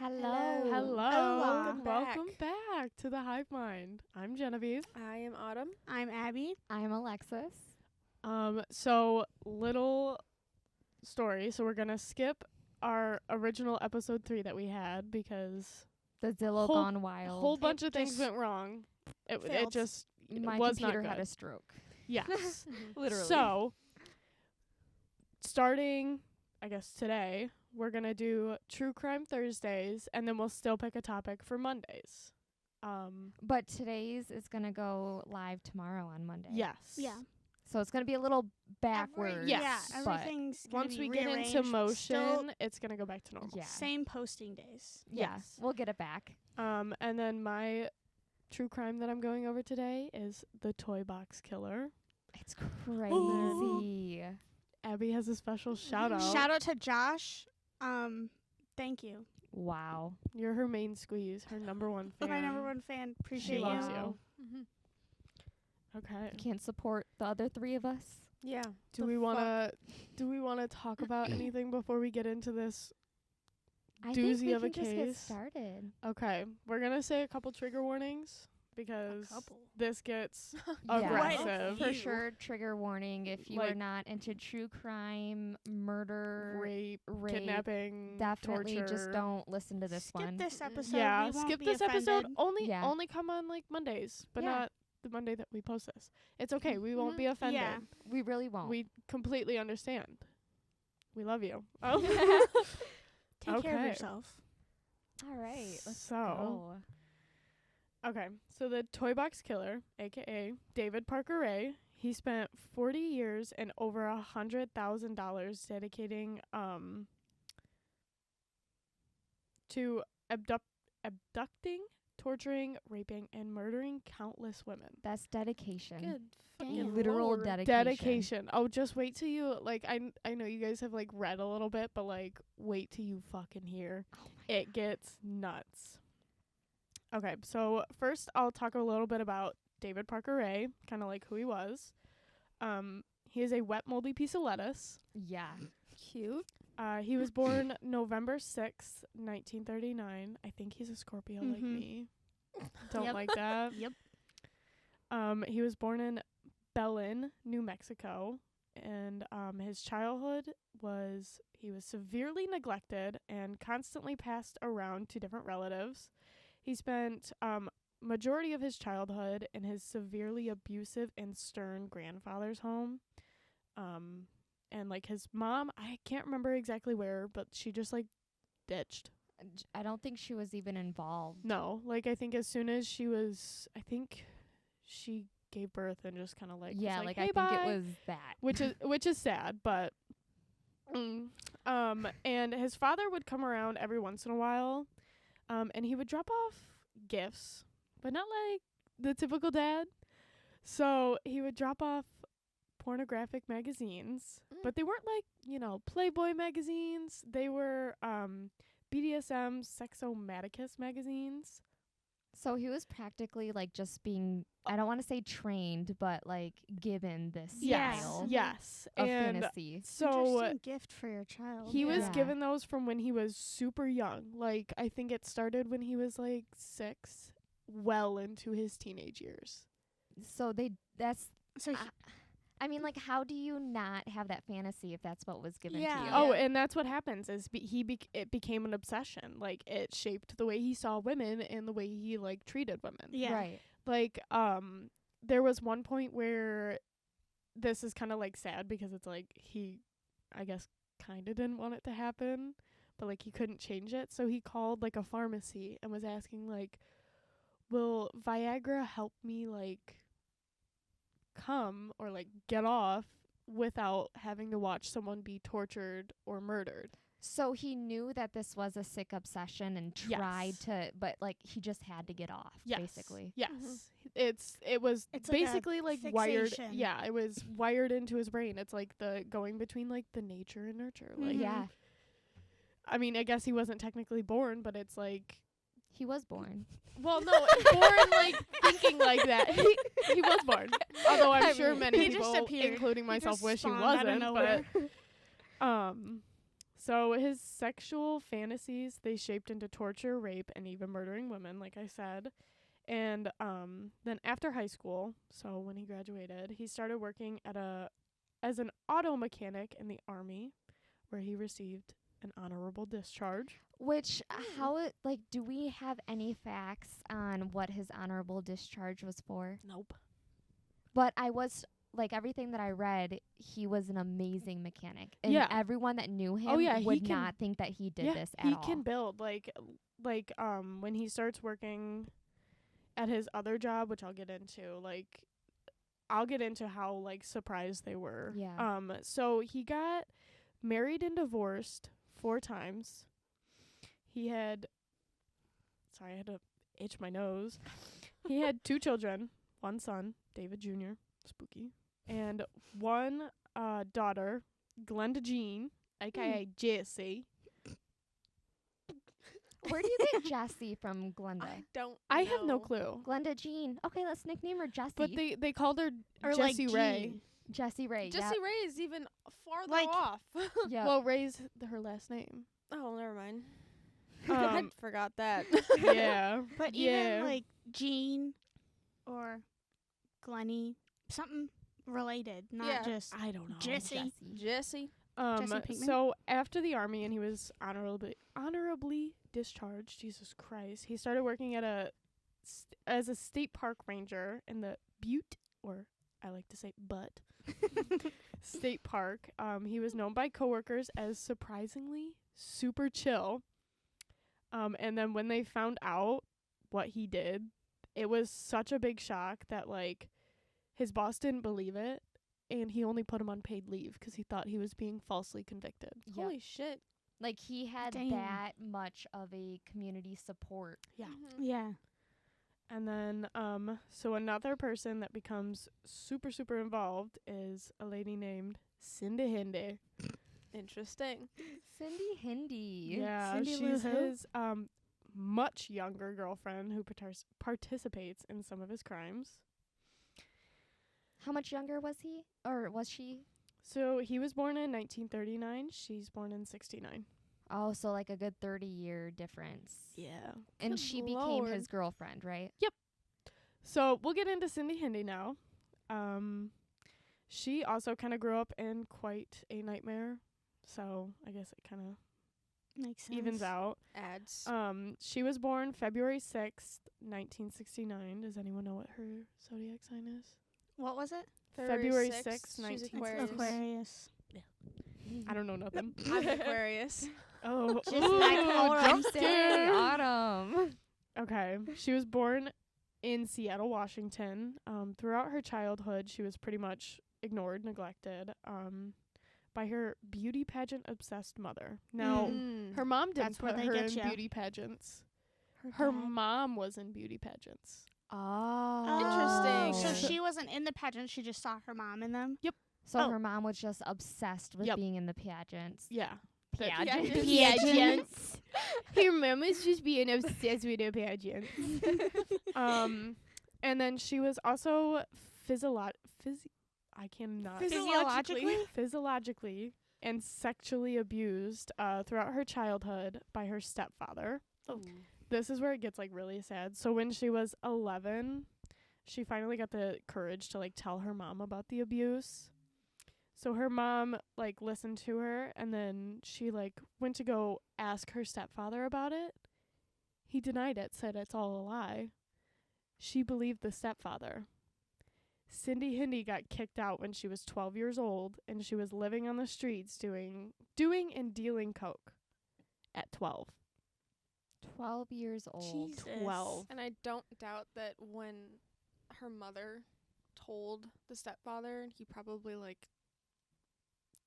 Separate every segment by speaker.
Speaker 1: Hello.
Speaker 2: Hello.
Speaker 3: Welcome back to the Hive Mind. I'm Genevieve.
Speaker 2: I am Autumn.
Speaker 1: I'm Abby.
Speaker 4: I'm Alexis.
Speaker 3: So little story. So we're gonna skip our original episode 3 that we had because
Speaker 4: The Zillow
Speaker 3: Whole-
Speaker 4: gone
Speaker 3: a
Speaker 4: wild.
Speaker 3: whole bunch of things
Speaker 2: just
Speaker 3: went wrong. It
Speaker 2: failed.
Speaker 3: just
Speaker 4: My
Speaker 3: was not
Speaker 4: computer
Speaker 3: good.
Speaker 4: had a stroke.
Speaker 3: Yes.
Speaker 4: Literally.
Speaker 3: So starting, I guess today, we're gonna do True Crime Thursdays, and then we'll still pick a topic for Mondays.
Speaker 4: But today's is going to go live tomorrow on Monday.
Speaker 3: Yes.
Speaker 1: Yeah.
Speaker 4: So it's going to be a little backwards.
Speaker 3: Yes.
Speaker 1: Yeah,
Speaker 4: but
Speaker 1: everything's gonna
Speaker 3: Once
Speaker 1: be
Speaker 3: we get into
Speaker 1: rearranged,
Speaker 3: motion,
Speaker 1: still
Speaker 3: it's gonna go back to normal.
Speaker 4: Yeah.
Speaker 1: same posting days.
Speaker 4: Yeah.
Speaker 3: Yes.
Speaker 4: We'll get it back.
Speaker 3: And then my true crime that I'm going over today is the Toy Box Killer.
Speaker 4: It's crazy.
Speaker 3: Abby has a special shout out.
Speaker 1: Shout out to Josh. Thank you.
Speaker 4: Wow.
Speaker 3: You're her main squeeze, her number one fan.
Speaker 1: My number one fan. Appreciate
Speaker 3: She
Speaker 1: you.
Speaker 3: loves
Speaker 4: Wow.
Speaker 3: you. Okay.
Speaker 4: Can't support the other three of us.
Speaker 2: Yeah.
Speaker 3: Do we wanna talk about anything before we get into this?
Speaker 4: I think
Speaker 3: Doozy
Speaker 4: we
Speaker 3: of a
Speaker 4: can just get
Speaker 3: case.
Speaker 4: started.
Speaker 3: Okay, we're gonna say a couple trigger warnings because
Speaker 1: couple.
Speaker 3: this gets
Speaker 4: Yeah.
Speaker 3: aggressive.
Speaker 4: For
Speaker 1: Ew.
Speaker 4: sure, trigger warning. If you are
Speaker 3: Like-
Speaker 4: not into true crime, murder,
Speaker 3: Rape,
Speaker 4: rape,
Speaker 3: kidnapping,
Speaker 4: definitely
Speaker 3: torture.
Speaker 4: just don't listen to this
Speaker 1: Skip
Speaker 4: one.
Speaker 1: this episode.
Speaker 3: Yeah,
Speaker 1: we won't
Speaker 3: skip
Speaker 1: be
Speaker 3: this episode.
Speaker 1: offended.
Speaker 3: Only come on like Mondays, but
Speaker 4: Yeah.
Speaker 3: not the Monday that we post this. It's okay. We won't be offended.
Speaker 1: Yeah.
Speaker 4: We really won't.
Speaker 3: We completely understand. We love you. Oh.
Speaker 1: Take care of
Speaker 3: Okay.
Speaker 1: yourself.
Speaker 4: All right, let's
Speaker 3: So,
Speaker 4: go.
Speaker 3: okay. So the Toy Box Killer, aka David Parker Ray, he spent 40 years and over $100,000 dedicating to abducting, torturing, raping, and murdering countless women.
Speaker 4: That's dedication.
Speaker 2: Good.
Speaker 1: Damn.
Speaker 4: Literal
Speaker 2: Lord.
Speaker 4: dedication.
Speaker 3: Oh, just wait till you like. I know you guys have like read a little bit, but like, wait till you fucking hear. It gets nuts. Okay, so first I'll talk a little bit about David Parker Ray, kind of like who he was. He is a wet, moldy piece of lettuce.
Speaker 4: Yeah.
Speaker 2: Cute.
Speaker 3: He was born November 6th, 1939. I think he's a Scorpio like
Speaker 1: Mhm.
Speaker 3: me. Don't
Speaker 1: Yep.
Speaker 3: like that.
Speaker 1: Yep.
Speaker 3: He was born in Belen, New Mexico, and his childhood was he was severely neglected and constantly passed around to different relatives. He spent majority of his childhood in his severely abusive and stern grandfather's home. And like his mom, I can't remember exactly where, but she just like ditched.
Speaker 4: I don't think she was even involved.
Speaker 3: No, like I think as soon as I think she gave birth and just kind of like
Speaker 4: Yeah,
Speaker 3: was
Speaker 4: like
Speaker 3: hey,
Speaker 4: I think
Speaker 3: bye.
Speaker 4: it was that.
Speaker 3: which is sad, but and his father would come around every once in a while, and he would drop off gifts, but not like the typical dad. So he would drop off pornographic magazines, but they weren't like, Playboy magazines. They were BDSM Sexomaticus magazines.
Speaker 4: So he was practically like just being, I don't want to say trained, but like given this
Speaker 1: Yes.
Speaker 4: style
Speaker 3: Yes.
Speaker 4: of
Speaker 3: And
Speaker 4: fantasy.
Speaker 3: so
Speaker 1: Interesting gift for your child.
Speaker 3: he was
Speaker 4: Yeah.
Speaker 3: given those from when he was super young. Like, I think it started when he was like 6, well into his teenage years.
Speaker 4: So
Speaker 1: So
Speaker 4: I mean, like, how do you not have that fantasy if that's what was given to
Speaker 1: Yeah.
Speaker 4: you?
Speaker 3: Oh, and that's what happens is it became an obsession. Like, it shaped the way he saw women and the way he like treated women.
Speaker 1: yeah.
Speaker 4: Right.
Speaker 3: Like, there was one point where this is kind of like sad because it's like he, I guess, kind of didn't want it to happen, but like he couldn't change it. So he called like a pharmacy and was asking like, will Viagra help me like come or like get off without having to watch someone be tortured or murdered?
Speaker 4: So he knew that this was a sick obsession and tried
Speaker 3: Yes.
Speaker 4: to, but like he just had to get off,
Speaker 3: Yes.
Speaker 4: basically.
Speaker 3: Yes.
Speaker 2: Mhm.
Speaker 3: It was
Speaker 1: It's like a
Speaker 3: basically like wired.
Speaker 1: fixation.
Speaker 3: Yeah, it was wired into his brain. It's like the going between like the nature and nurture. Like,
Speaker 1: Mhm.
Speaker 4: Yeah,
Speaker 3: I mean, I guess he wasn't technically born, but it's like,
Speaker 4: he was born.
Speaker 3: well, no, born like thinking like that. He was born. Although I'm
Speaker 4: I
Speaker 3: sure
Speaker 4: mean,
Speaker 3: many
Speaker 1: he just
Speaker 3: people,
Speaker 1: appeared.
Speaker 3: including
Speaker 1: He
Speaker 3: myself,
Speaker 1: just
Speaker 3: wish he
Speaker 1: spawned out of
Speaker 3: wasn't.
Speaker 1: nowhere.
Speaker 3: But So his sexual fantasies, they shaped into torture, rape, and even murdering women, like I said. And then after high school, so when he graduated, he started working as an auto mechanic in the Army, where he received an honorable discharge.
Speaker 4: Which, do we have any facts on what his honorable discharge was for?
Speaker 3: Nope.
Speaker 4: But everything that I read, he was an amazing mechanic. And
Speaker 3: Yeah.
Speaker 4: everyone that knew him
Speaker 3: Yeah, he
Speaker 4: would
Speaker 3: can-
Speaker 4: not think that he did
Speaker 3: Yeah,
Speaker 4: this at
Speaker 3: he
Speaker 4: all.
Speaker 3: can build when he starts working at his other job, which I'll get into, how surprised they were.
Speaker 4: Yeah.
Speaker 3: So he got married and divorced 4 times. He had I had to itch my nose. He had 2 children, 1 son, David Jr., spooky, and 1 daughter, Glenda Jean, aka Jessie.
Speaker 4: Where do you get Jessie from, Glenda?
Speaker 3: I have no clue.
Speaker 4: Glenda Jean. Okay, let's nickname her Jessie.
Speaker 3: But they called her
Speaker 1: Or
Speaker 3: Jessie
Speaker 1: like
Speaker 3: Ray.
Speaker 1: Jean.
Speaker 4: Jessie Ray.
Speaker 2: Jessie Ray is even farther
Speaker 1: Like-
Speaker 2: off.
Speaker 4: Yeah.
Speaker 3: Well, Ray's her last name.
Speaker 2: Oh, never mind. I
Speaker 3: Um,
Speaker 2: forgot that.
Speaker 3: yeah.
Speaker 1: But
Speaker 3: yeah.
Speaker 1: even like Jean or Glennie, something related, not
Speaker 2: Yeah.
Speaker 1: just
Speaker 3: I don't know.
Speaker 1: Jessie.
Speaker 2: Jesse.
Speaker 1: Jesse Pinkman?
Speaker 3: So after the Army and he was honorably discharged, Jesus Christ, he started working at as a state park ranger in the Butte, or I like to say Butt, state park. He was known by coworkers as surprisingly super chill. And then when they found out what he did, it was such a big shock that his boss didn't believe it. And he only put him on paid leave because he thought he was being falsely convicted.
Speaker 4: Yeah.
Speaker 2: Holy shit.
Speaker 4: Like, he had
Speaker 1: Damn.
Speaker 4: that much of a community support.
Speaker 3: Yeah.
Speaker 1: Yeah.
Speaker 3: And then, so another person that becomes super, super involved is a lady named Cindy Hindi.
Speaker 2: Interesting.
Speaker 4: Cindy Hindi.
Speaker 3: Yeah,
Speaker 1: Cindy Lou
Speaker 3: she's
Speaker 1: who?
Speaker 3: his much younger girlfriend who participates in some of his crimes.
Speaker 4: How much younger was he? Or was she?
Speaker 3: So he was born in 1939. She's born in 69.
Speaker 4: Oh, so like a good 30-year difference.
Speaker 3: Yeah.
Speaker 4: And
Speaker 2: Good
Speaker 4: she became
Speaker 2: Lord.
Speaker 4: his girlfriend, right?
Speaker 3: So we'll get into Cindy Hindi now. She also kind of grew up in quite a nightmare. So I guess it kind of
Speaker 1: Makes sense.
Speaker 3: evens out.
Speaker 2: Ads.
Speaker 3: She was born February 6th, 1969. Does anyone know what her zodiac sign is?
Speaker 1: What was it?
Speaker 3: February 6th,
Speaker 2: She's
Speaker 3: 19.
Speaker 1: It's
Speaker 2: Aquarius.
Speaker 1: Aquarius.
Speaker 3: I don't know nothing.
Speaker 2: I'm Aquarius.
Speaker 3: Oh,
Speaker 1: Just
Speaker 3: ooh,
Speaker 1: like Autumn.
Speaker 3: jump
Speaker 4: Dang,
Speaker 3: scare.
Speaker 4: Autumn.
Speaker 3: Okay. She was born in Seattle, Washington. Throughout her childhood, she was pretty much ignored, neglected, by her beauty pageant obsessed mother. Now,
Speaker 2: Mm.
Speaker 3: her mom didn't
Speaker 1: That's where
Speaker 3: put
Speaker 1: they
Speaker 3: her
Speaker 1: get
Speaker 3: in
Speaker 1: ya.
Speaker 3: beauty pageants. Her
Speaker 1: dad.
Speaker 3: mom was in beauty pageants.
Speaker 4: Oh.
Speaker 2: Interesting.
Speaker 1: So
Speaker 3: So-
Speaker 1: she wasn't in the pageant. She just saw her mom in them.
Speaker 4: So
Speaker 1: Oh.
Speaker 4: her mom was just obsessed with
Speaker 3: Yep.
Speaker 4: being in the pageants.
Speaker 3: Yeah.
Speaker 2: Pageants.
Speaker 3: Pageants. Her mom was just being obsessed with her pageants. And then she was also physiologically and sexually abused throughout her childhood by her stepfather. This is where it gets really sad. So when she was 11, she finally got the courage to tell her mom about the abuse. So her mom listened to her, and then she went to go ask her stepfather about it. He denied it, said it's all a lie. She believed the stepfather. Cindy Hindi got kicked out when she was 12 years old, and she was living on the streets doing and dealing coke at 12.
Speaker 4: 12 years old.
Speaker 1: Jesus.
Speaker 3: 12.
Speaker 2: And I don't doubt that when her mother told the stepfather, he probably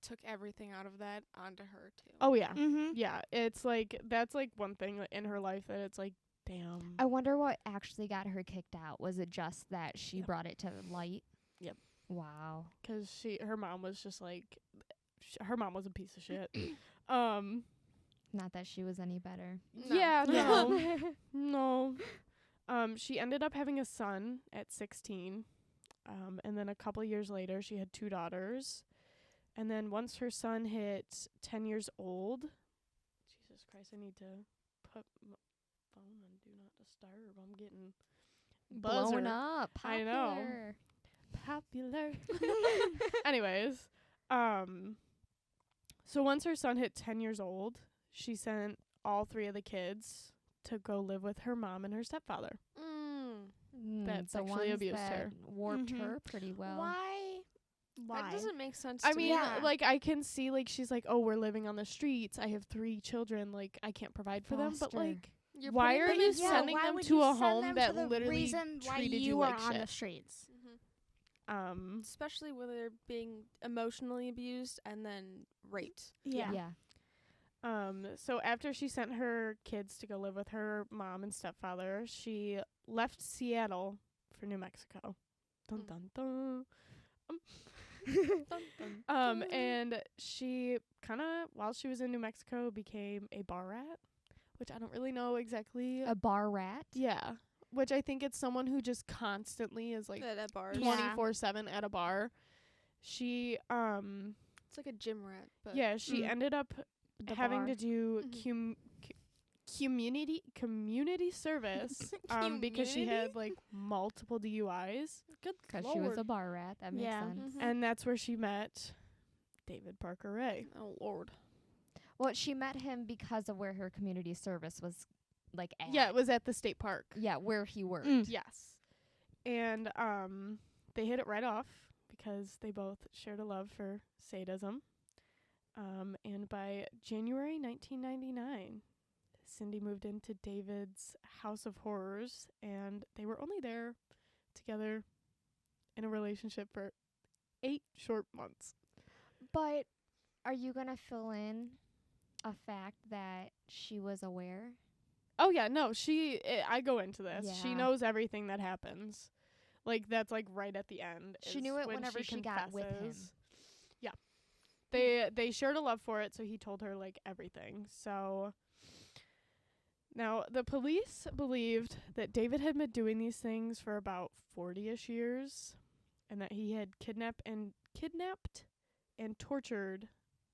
Speaker 2: took everything out of that onto her too.
Speaker 3: Oh yeah.
Speaker 1: Mm-hmm.
Speaker 3: Yeah, it's that's one thing in her life that it's damn.
Speaker 4: I wonder what actually got her kicked out. Was it just that she
Speaker 3: Yep.
Speaker 4: brought it to light?
Speaker 3: Yep.
Speaker 4: Wow.
Speaker 3: 'Cause her mom was just her mom was a piece of shit.
Speaker 4: Not that she was any better.
Speaker 2: No.
Speaker 3: Yeah, no. No. She ended up having a son at 16. And then a couple years later she had 2 daughters. And then once her son hit 10 years old, Jesus Christ, I need to put my phone on Do Not Disturb. I'm getting buzzer.
Speaker 4: Blown up.
Speaker 3: I know. Popular. Anyways, so once her son hit 10 years old, she sent all 3 of the kids to go live with her mom and her stepfather. That
Speaker 4: The
Speaker 3: sexually
Speaker 4: ones
Speaker 3: abused
Speaker 4: that
Speaker 3: her.
Speaker 4: warped
Speaker 1: Mhm.
Speaker 4: her pretty well.
Speaker 1: Why?
Speaker 2: That doesn't make sense
Speaker 3: I
Speaker 2: to
Speaker 3: mean,
Speaker 2: me.
Speaker 1: Yeah.
Speaker 3: like, I can see, like, she's like, oh, we're living on the streets. I have 3 children. Like, I can't provide for them. But,
Speaker 4: Foster.
Speaker 3: like,
Speaker 2: You're
Speaker 3: why
Speaker 2: putting
Speaker 3: are
Speaker 2: them
Speaker 3: you
Speaker 2: in-
Speaker 3: sending
Speaker 1: why
Speaker 3: them
Speaker 1: would
Speaker 3: to
Speaker 1: you
Speaker 3: a
Speaker 1: send
Speaker 3: home
Speaker 1: them
Speaker 3: that
Speaker 1: to the
Speaker 3: literally
Speaker 1: reason why
Speaker 3: treated
Speaker 1: you
Speaker 3: you
Speaker 1: are
Speaker 3: like
Speaker 1: on the
Speaker 3: shit?
Speaker 1: streets?
Speaker 2: Especially when they're being emotionally abused and then raped.
Speaker 4: Yeah.
Speaker 3: So after she sent her kids to go live with her mom and stepfather, she left Seattle for New Mexico. Dun
Speaker 2: Mm.
Speaker 3: dun dun.
Speaker 2: Dun, dun, dun.
Speaker 3: And she kind of, while she was in New Mexico, became a bar rat, which I don't really know exactly.
Speaker 4: A bar rat.
Speaker 3: Yeah, which I think it's someone who just constantly is like
Speaker 2: At bars.
Speaker 1: Yeah.
Speaker 3: 24/7 at a bar. She
Speaker 2: It's like a gym rat. But
Speaker 3: yeah, she
Speaker 1: Mm.
Speaker 3: ended up
Speaker 1: The
Speaker 3: having
Speaker 1: bar.
Speaker 3: to do
Speaker 2: Mhm.
Speaker 3: community service because she
Speaker 2: Community?
Speaker 3: had like multiple DUIs,
Speaker 2: Good
Speaker 4: Because she was
Speaker 2: lord.
Speaker 4: a bar rat. That makes
Speaker 1: Yeah.
Speaker 4: sense.
Speaker 2: Mhm.
Speaker 3: and that's where she met David Parker Ray.
Speaker 2: Oh lord.
Speaker 4: Well, she met him because of where her community service was, like, at.
Speaker 3: Yeah, it was at the state park.
Speaker 4: Yeah, where he worked.
Speaker 1: Mm.
Speaker 3: Yes. And they hit it right off because they both shared a love for sadism. And by January 1999, Cindy moved into David's house of horrors, and they were only there together in a relationship for 8 short months.
Speaker 4: But are you going to fill in a fact that she was aware?
Speaker 3: Oh yeah, no, I go into this. She
Speaker 4: Yeah.
Speaker 3: knows everything that happens. Like that's like right at the end.
Speaker 4: She
Speaker 3: is
Speaker 4: knew it
Speaker 3: when
Speaker 4: whenever she got with him.
Speaker 3: confesses. Yeah. They shared a love for it, so he told her like everything. So now the police believed that David had been doing these things for about 40ish years, and that he had kidnapped and tortured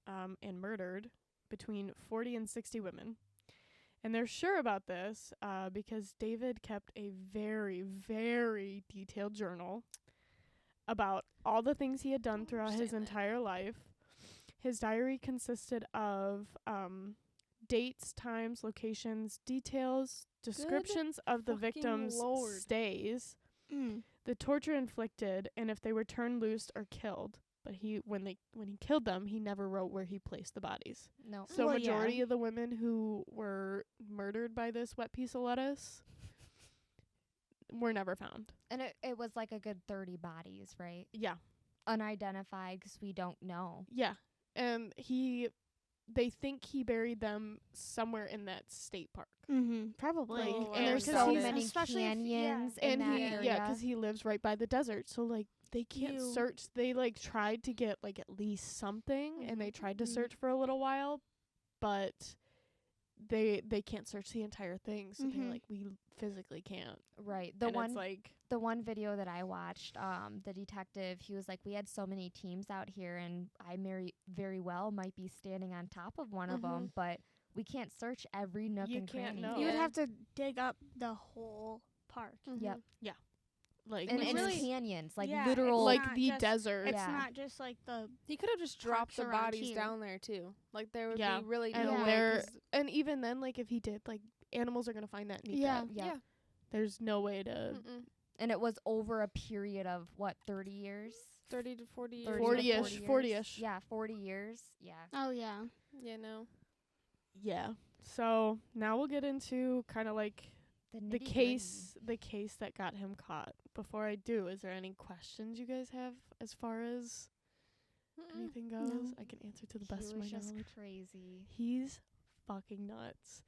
Speaker 3: and murdered between 40 and 60 women. And they're sure about this because David kept a very, very detailed journal about all the things he had done throughout his
Speaker 2: understand that.
Speaker 3: entire life. His diary consisted of dates, times, locations, details, descriptions of the
Speaker 2: fucking
Speaker 3: victims'
Speaker 2: Lord.
Speaker 3: stays, the torture inflicted, and if they were turned loose or killed. But when he killed them, he never wrote where he placed the bodies.
Speaker 4: No.
Speaker 3: So
Speaker 1: Well,
Speaker 3: majority
Speaker 1: yeah.
Speaker 3: of the women who were murdered by this wet piece of lettuce were never found.
Speaker 4: And it was like a good 30 bodies, right?
Speaker 3: Yeah.
Speaker 4: Unidentified because we don't know.
Speaker 3: Yeah. And they think he buried them somewhere in that state park.
Speaker 1: Probably.
Speaker 3: Like,
Speaker 2: Oh,
Speaker 3: and
Speaker 4: There's
Speaker 3: because
Speaker 4: so
Speaker 3: he's-
Speaker 4: many
Speaker 1: especially if-
Speaker 4: canyons
Speaker 3: And
Speaker 4: in that
Speaker 3: he,
Speaker 4: area.
Speaker 3: yeah, 'cause he lives right by the desert. So like they can't
Speaker 1: You-
Speaker 3: search. They like tried to get like at least something, and they tried to
Speaker 1: Mhm.
Speaker 3: search for a little while, but they can't search the entire thing. So they're
Speaker 1: Mhm.
Speaker 3: like, we physically can't.
Speaker 4: Right.
Speaker 3: And it's like,
Speaker 4: The one video that I watched, the detective, he was like, we had so many teams out here, and I very well might be standing on top of one of 'em, but we can't search every nook
Speaker 3: You
Speaker 4: and
Speaker 3: can't
Speaker 4: cranny.
Speaker 3: know.
Speaker 1: You would
Speaker 2: Yeah.
Speaker 1: have to dig up the whole park.
Speaker 4: Yep.
Speaker 3: like
Speaker 4: And
Speaker 3: we
Speaker 4: it's
Speaker 3: really-
Speaker 4: canyons, like
Speaker 1: Yeah,
Speaker 4: literal.
Speaker 1: it's
Speaker 3: like
Speaker 1: not
Speaker 3: the
Speaker 1: just-
Speaker 3: desert.
Speaker 1: It's
Speaker 4: Yeah.
Speaker 1: not just like the
Speaker 2: He could have just dropped
Speaker 1: Parks
Speaker 2: the
Speaker 1: around
Speaker 2: bodies
Speaker 1: here.
Speaker 2: down there too. Like there would
Speaker 3: Yeah.
Speaker 2: be really
Speaker 3: And
Speaker 2: no way.
Speaker 3: there-
Speaker 2: 'cause-
Speaker 3: And even then, like if he did, like animals are gonna find that and eat
Speaker 1: Yeah.
Speaker 3: that.
Speaker 4: Yep.
Speaker 3: There's no way to
Speaker 2: Mm-mm.
Speaker 4: And it was over a period of, what, 30 years?
Speaker 2: 30 to 40 years.
Speaker 4: 30 to
Speaker 3: 40-ish, 40-ish.
Speaker 4: Yeah, 40 years. Yeah.
Speaker 1: oh yeah.
Speaker 2: Yeah, no.
Speaker 3: Yeah. So now we'll get into kind of like the
Speaker 4: nitty-gritty.
Speaker 3: case that got him caught. Before I do, is there any questions you guys have as far as
Speaker 2: Mm-mm.
Speaker 3: anything goes?
Speaker 1: No.
Speaker 3: I can answer to the
Speaker 4: He
Speaker 3: best of my
Speaker 4: was just
Speaker 3: knowledge.
Speaker 4: crazy.
Speaker 3: He's fucking nuts.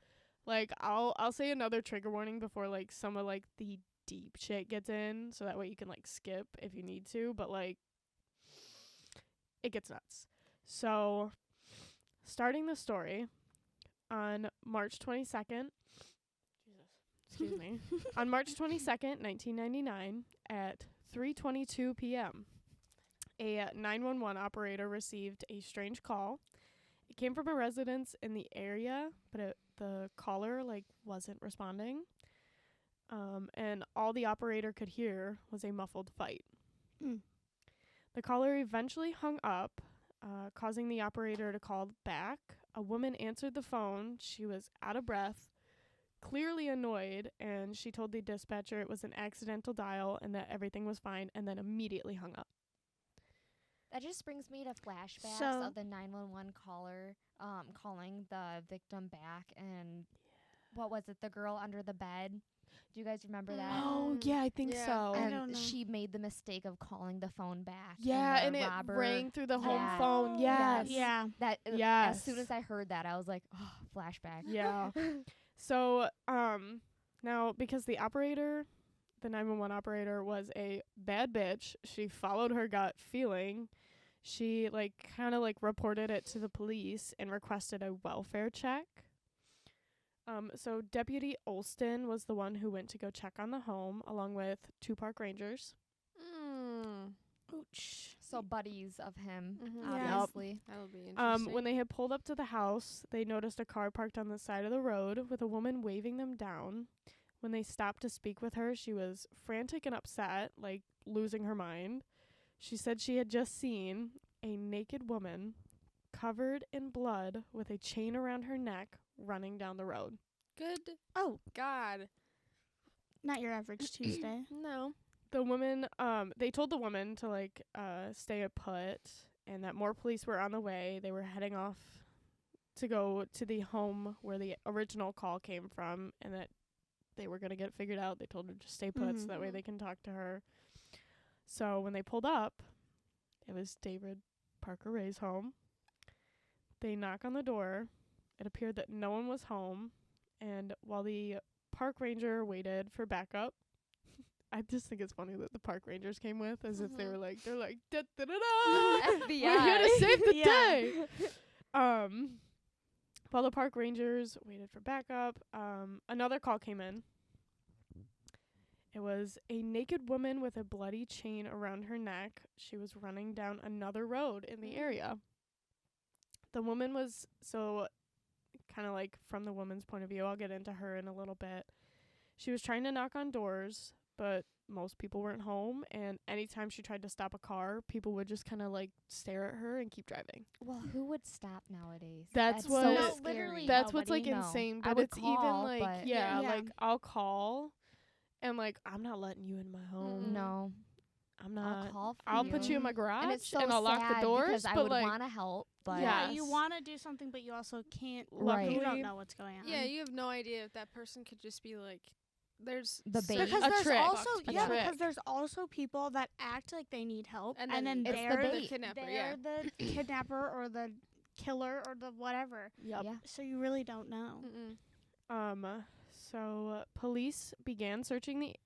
Speaker 3: Like I'll say another trigger warning before like some of like the deep shit gets in, so that way you can like skip if you need to, but like it gets nuts. So starting the story on March 22nd, excuse me, on March 22nd, 1999 at 3:22 p.m. A 911 operator received a strange call. It came from a residence in the area, but the caller wasn't responding. And all the operator could hear was a muffled fight.
Speaker 1: Mm.
Speaker 3: The caller eventually hung up, causing the operator to call back. A woman answered the phone. She was out of breath, clearly annoyed, and she told the dispatcher it was an accidental dial and that everything was fine, and then immediately hung up.
Speaker 4: That just brings me to flashbacks
Speaker 1: So-
Speaker 4: of the 911 caller calling the victim back, and what was it, the girl under the bed? Do you guys remember that?
Speaker 3: Oh, yeah, I think
Speaker 2: Yeah.
Speaker 3: so.
Speaker 1: I
Speaker 4: And
Speaker 1: don't know.
Speaker 4: she made the mistake of calling the phone back.
Speaker 3: Yeah, and
Speaker 4: the
Speaker 3: it
Speaker 4: robber,
Speaker 3: rang through the home
Speaker 4: Yeah.
Speaker 3: phone. Yes.
Speaker 1: Yeah.
Speaker 4: That as
Speaker 3: Yes.
Speaker 4: soon as I heard that, I was like, oh, flashback.
Speaker 3: Yeah. So, now because the 911 operator was a bad bitch, she followed her gut feeling. She kind of reported it to the police and requested a welfare check. So Deputy Olston was the one who went to go check on the home along with 2 park rangers.
Speaker 1: Ouch.
Speaker 4: So buddies of him,
Speaker 2: Mhm.
Speaker 1: Yeah.
Speaker 4: obviously.
Speaker 2: That'll be interesting.
Speaker 3: When they had pulled up to the house, they noticed a car parked on the side of the road with a woman waving them down. When they stopped to speak with her, she was frantic and upset, losing her mind. She said she had just seen a naked woman covered in blood with a chain around her neck running down the road.
Speaker 2: Good
Speaker 1: Oh,
Speaker 2: God.
Speaker 1: not your average Tuesday.
Speaker 2: No.
Speaker 3: The woman, they told the woman to stay put and that more police were on the way. They were heading off to go to the home where the original call came from and that they were going to get it figured out. They told her to stay put so that way
Speaker 2: Mhm.
Speaker 3: they can talk to her. So when they pulled up, it was David Parker Ray's home. They knock on the door. It appeared that no one was home. And while the park ranger waited for backup, I just think it's funny that the park rangers came with as if they were they're like, da da da da.
Speaker 4: FBI.
Speaker 3: We're here to save the
Speaker 1: Yeah.
Speaker 3: day. While the park rangers waited for backup, another call came in. It was a naked woman with a bloody chain around her neck. She was running down another road in the area. The woman was kind of from the woman's point of view. I'll get into her in a little bit. She was trying to knock on doors, but most people weren't home, and anytime she tried to stop a car, people would just kind of stare at her and keep driving.
Speaker 4: Well, who would stop nowadays?
Speaker 3: That's what-
Speaker 4: so
Speaker 3: No,
Speaker 4: scary.
Speaker 1: literally
Speaker 3: That's what's
Speaker 1: nobody.
Speaker 4: No.
Speaker 3: insane,
Speaker 4: I
Speaker 3: but
Speaker 4: would
Speaker 3: it's
Speaker 4: call,
Speaker 3: even
Speaker 4: but
Speaker 3: yeah,
Speaker 1: Yeah.
Speaker 3: I'll call and I'm not letting you in my home.
Speaker 4: No,
Speaker 3: I'm
Speaker 4: I'll
Speaker 3: not.
Speaker 4: call for
Speaker 3: I'll put you in my garage
Speaker 4: and it's so
Speaker 3: I'll lock the
Speaker 4: sad
Speaker 3: doors,
Speaker 4: because I
Speaker 3: but
Speaker 4: would want to help, but
Speaker 3: Yeah.
Speaker 1: Yeah, you
Speaker 3: Yes.
Speaker 1: want to do something, but you also can't.
Speaker 4: Right.
Speaker 1: You
Speaker 3: luckily
Speaker 1: don't know what's going on.
Speaker 2: Yeah, you have no idea if that person could just be there's
Speaker 4: The bait.
Speaker 2: certain
Speaker 1: Because
Speaker 3: A
Speaker 1: there's
Speaker 3: trick.
Speaker 1: also
Speaker 3: A
Speaker 1: yeah,
Speaker 3: trick.
Speaker 1: because there's also people that act like they need help,
Speaker 2: And
Speaker 1: and
Speaker 2: then
Speaker 1: then
Speaker 4: It's the
Speaker 1: they're
Speaker 4: bait.
Speaker 2: kidnapper,
Speaker 1: they're
Speaker 2: yeah.
Speaker 1: the kidnapper or the killer or the whatever.
Speaker 3: Yep.
Speaker 4: yeah.
Speaker 1: So you really don't know.
Speaker 2: Mm-mm.
Speaker 3: So police began searching the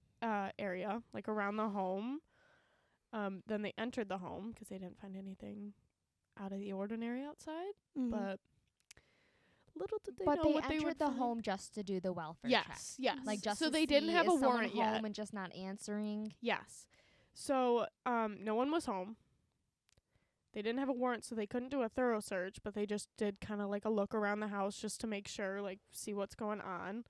Speaker 3: area around the home. Then they entered the home because they didn't find anything out of the ordinary outside.
Speaker 1: Mhm.
Speaker 3: But little did they
Speaker 4: But
Speaker 3: know
Speaker 4: they
Speaker 3: what they
Speaker 4: entered
Speaker 3: would
Speaker 4: the
Speaker 3: find.
Speaker 4: home just to do the welfare check.
Speaker 3: Yes.
Speaker 4: Like just
Speaker 3: so
Speaker 4: to
Speaker 3: they didn't
Speaker 4: see,
Speaker 3: have a
Speaker 4: is someone
Speaker 3: warrant
Speaker 4: home
Speaker 3: yet.
Speaker 4: and just not answering.
Speaker 3: Yes. So no one was home. They didn't have a warrant, so they couldn't do a thorough search, but they just did kind of a look around the house just to make sure, see what's going on.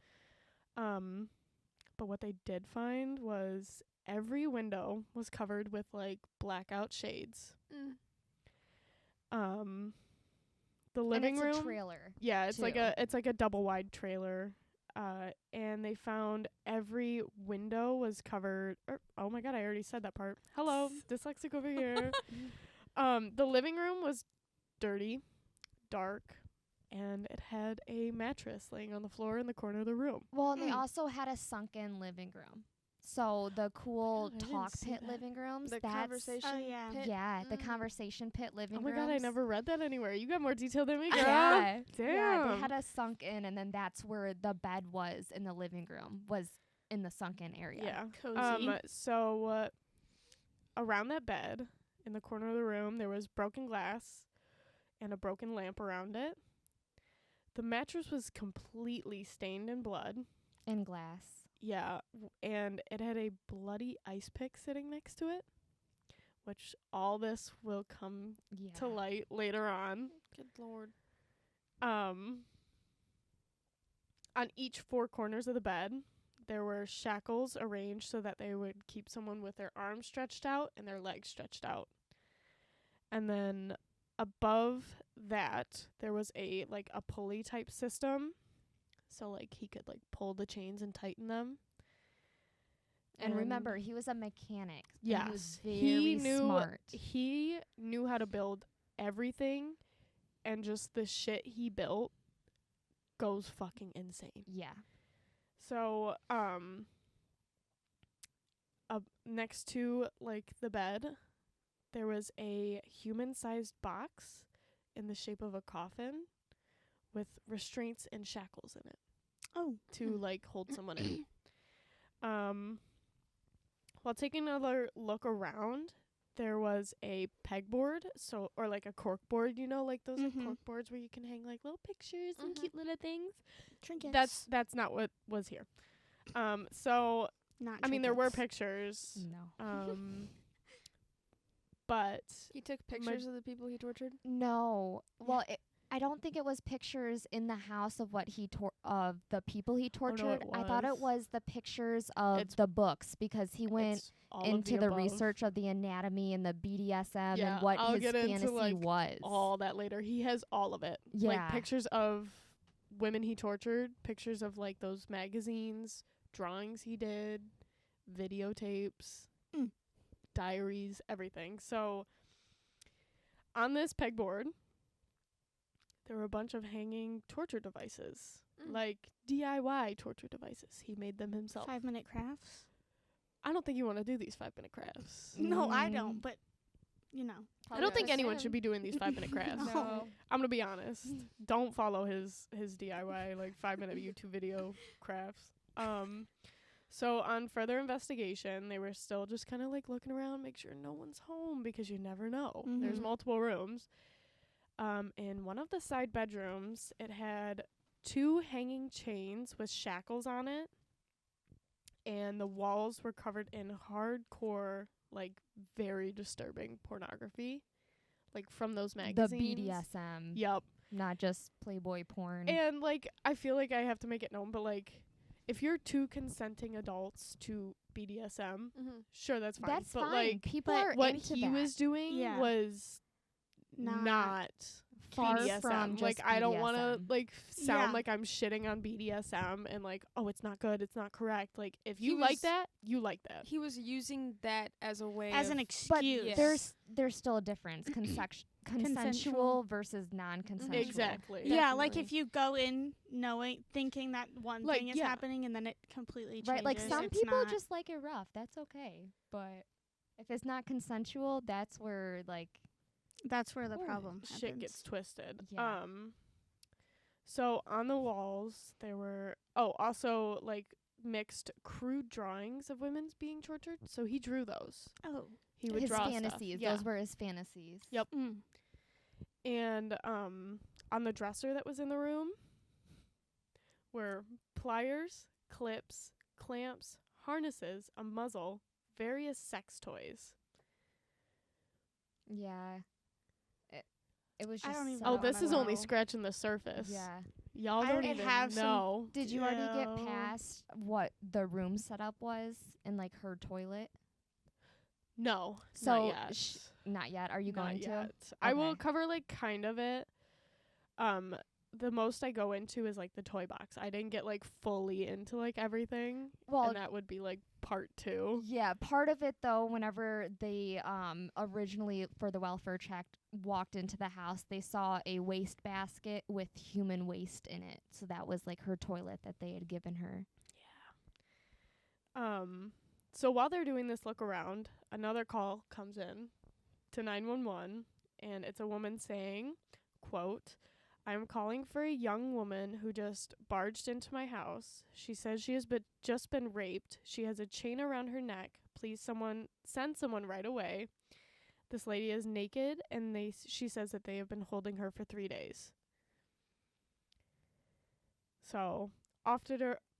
Speaker 3: But what they did find was every window was covered with blackout shades.
Speaker 2: Mm.
Speaker 3: The living
Speaker 4: and it's
Speaker 3: room.
Speaker 4: a trailer.
Speaker 3: Yeah, it's
Speaker 4: too.
Speaker 3: it's a double wide trailer. And they found every window was covered. Oh my god, I already said that part. Hello, dyslexic over here. The living room was dirty, dark, and it had a mattress laying on the floor in the corner of the room.
Speaker 4: Well, and they
Speaker 1: Mm.
Speaker 4: also had a sunken living room. So the cool
Speaker 3: God, I didn't
Speaker 4: talk
Speaker 3: see
Speaker 4: pit
Speaker 3: that.
Speaker 4: living rooms.
Speaker 2: The
Speaker 4: that's
Speaker 2: conversation
Speaker 1: Oh, yeah.
Speaker 2: pit.
Speaker 4: yeah, the
Speaker 2: Mm.
Speaker 4: conversation pit living
Speaker 3: Oh my
Speaker 4: rooms.
Speaker 3: god, I never read that anywhere. You got more detail than me, girl.
Speaker 4: Yeah,
Speaker 3: Damn.
Speaker 4: yeah, they had a sunken, and then that's where the bed was in the living room. Was in the sunken area.
Speaker 3: Yeah.
Speaker 1: Cozy.
Speaker 3: So around that bed in the corner of the room, there was broken glass and a broken lamp around it. The mattress was completely stained in blood.
Speaker 4: In glass.
Speaker 3: Yeah, and it had a bloody ice pick sitting next to it. which all this will come
Speaker 4: Yeah.
Speaker 3: to light later on.
Speaker 2: Good lord.
Speaker 3: On each four corners of the bed, there were shackles arranged so that they would keep someone with their arms stretched out and their legs stretched out. And then above that, there was a pulley type system. So like he could like pull the chains and tighten them.
Speaker 4: And remember, he was a mechanic.
Speaker 3: Yes,
Speaker 4: And he was very smart.
Speaker 3: He knew how to build everything, and just the shit he built goes fucking insane.
Speaker 4: Yeah.
Speaker 3: So, next to like the bed, there was a human-sized box in the shape of a coffin with restraints and shackles in it.
Speaker 1: Oh.
Speaker 3: To like hold someone in. While taking another look around, there was a pegboard, or like a cork board, like those like cork boards where you can hang like little pictures and cute little things.
Speaker 1: Trinkets.
Speaker 3: That's not what was here. So
Speaker 1: Not
Speaker 3: I mean there were
Speaker 1: trinkets.
Speaker 3: pictures.
Speaker 4: No.
Speaker 3: But
Speaker 2: He took pictures of the people he tortured?
Speaker 4: No. Well, I don't think it was pictures in the house of what of the people he tortured. I thought it was the pictures of the books, because he went into the research of the anatomy and the BDSM and what
Speaker 3: I'll
Speaker 4: his
Speaker 3: get
Speaker 4: fantasy
Speaker 3: into, like,
Speaker 4: was.
Speaker 3: all that later. He has all of it.
Speaker 4: Yeah.
Speaker 3: Like pictures of women he tortured, pictures of like those magazines, drawings he did, videotapes, diaries, everything. So on this pegboard, there were a bunch of hanging torture devices, like DIY torture devices. He made them himself.
Speaker 1: 5-minute crafts?
Speaker 3: I don't think you want to do these 5-minute crafts.
Speaker 1: No, I don't, but,
Speaker 3: I don't think anyone should be doing these 5-minute crafts.
Speaker 1: No.
Speaker 3: I'm gonna be honest. Don't follow his DIY like 5-minute YouTube video crafts. So on further investigation, they were still just kind of like looking around, make sure no one's home, because you never know. There's multiple rooms. In one of the side bedrooms, it had 2 hanging chains with shackles on it, and the walls were covered in hardcore, like very disturbing pornography, like from those magazines.
Speaker 4: The BDSM.
Speaker 3: Yep.
Speaker 4: Not just Playboy porn.
Speaker 3: And like I feel like I have to make it known, but like if you're 2 consenting adults to BDSM, sure, that's fine.
Speaker 4: That's
Speaker 3: but
Speaker 4: fine.
Speaker 3: like
Speaker 4: People are
Speaker 3: what
Speaker 4: into
Speaker 3: he
Speaker 4: that.
Speaker 3: was doing was not
Speaker 4: far
Speaker 3: BDSM.
Speaker 4: from
Speaker 3: Like
Speaker 4: just
Speaker 3: I don't want to
Speaker 4: BDSM.
Speaker 3: like sound
Speaker 1: Yeah.
Speaker 3: like I'm shitting on BDSM and like, oh, it's not good, it's not correct. Like if
Speaker 2: He
Speaker 3: you like
Speaker 2: was-
Speaker 3: that, you like that.
Speaker 2: He was using that as a way
Speaker 1: As
Speaker 2: of
Speaker 1: an
Speaker 4: But
Speaker 1: excuse.
Speaker 2: Yes.
Speaker 4: there's still a difference. Consensual versus non-consensual.
Speaker 3: Exactly.
Speaker 1: Yeah, like
Speaker 2: Definitely.
Speaker 1: if you go in thinking that one
Speaker 3: Like,
Speaker 1: thing is
Speaker 3: yeah.
Speaker 1: happening and then it completely changes.
Speaker 4: Right, like some
Speaker 1: it's
Speaker 4: people
Speaker 1: not.
Speaker 4: just like it rough. That's okay. But if it's not consensual, that's where like
Speaker 1: That's where the
Speaker 4: Ooh,
Speaker 1: problem happens.
Speaker 3: Shit gets twisted.
Speaker 4: Yeah.
Speaker 3: So on the walls there were also like mixed crude drawings of women being tortured. So he drew those.
Speaker 1: Oh.
Speaker 3: He would
Speaker 4: his
Speaker 3: draw
Speaker 4: fantasies.
Speaker 3: stuff. Yeah.
Speaker 4: Those were his fantasies.
Speaker 3: Yep.
Speaker 1: Mm.
Speaker 3: And on the dresser that was in the room were pliers, clips, clamps, harnesses, a muzzle, various sex toys.
Speaker 4: Yeah. It was
Speaker 1: I
Speaker 4: just
Speaker 1: don't even
Speaker 4: so
Speaker 1: know
Speaker 3: Oh,
Speaker 1: what
Speaker 3: this
Speaker 1: I
Speaker 3: is only
Speaker 1: know.
Speaker 3: scratching the surface.
Speaker 4: Yeah.
Speaker 3: Y'all
Speaker 1: I
Speaker 3: don't
Speaker 1: don't
Speaker 3: even
Speaker 1: have some
Speaker 3: know.
Speaker 4: Did you already get
Speaker 1: Ew.
Speaker 4: past what the room setup was in like her toilet?
Speaker 3: No,
Speaker 4: So
Speaker 3: not yet.
Speaker 4: Not yet. Are you
Speaker 3: Not
Speaker 4: going to?
Speaker 3: yet. I will
Speaker 4: Okay.
Speaker 3: cover like kind of it. The most I go into is like the toy box. I didn't get like fully into like everything,
Speaker 4: Well,
Speaker 3: and that would be like part 2.
Speaker 4: yeah, part of it though, whenever they originally for the welfare check walked into the house, they saw a waste basket with human waste in it. So that was like her toilet that they had given her.
Speaker 3: So while they're doing this look around, another call comes in to 911, and it's a woman saying, quote, "I'm calling for a young woman who just barged into my house. She says she has just been raped. She has a chain around her neck. Please send someone right away. This lady is naked, and she says that they have been holding her for 3 days." So, officer,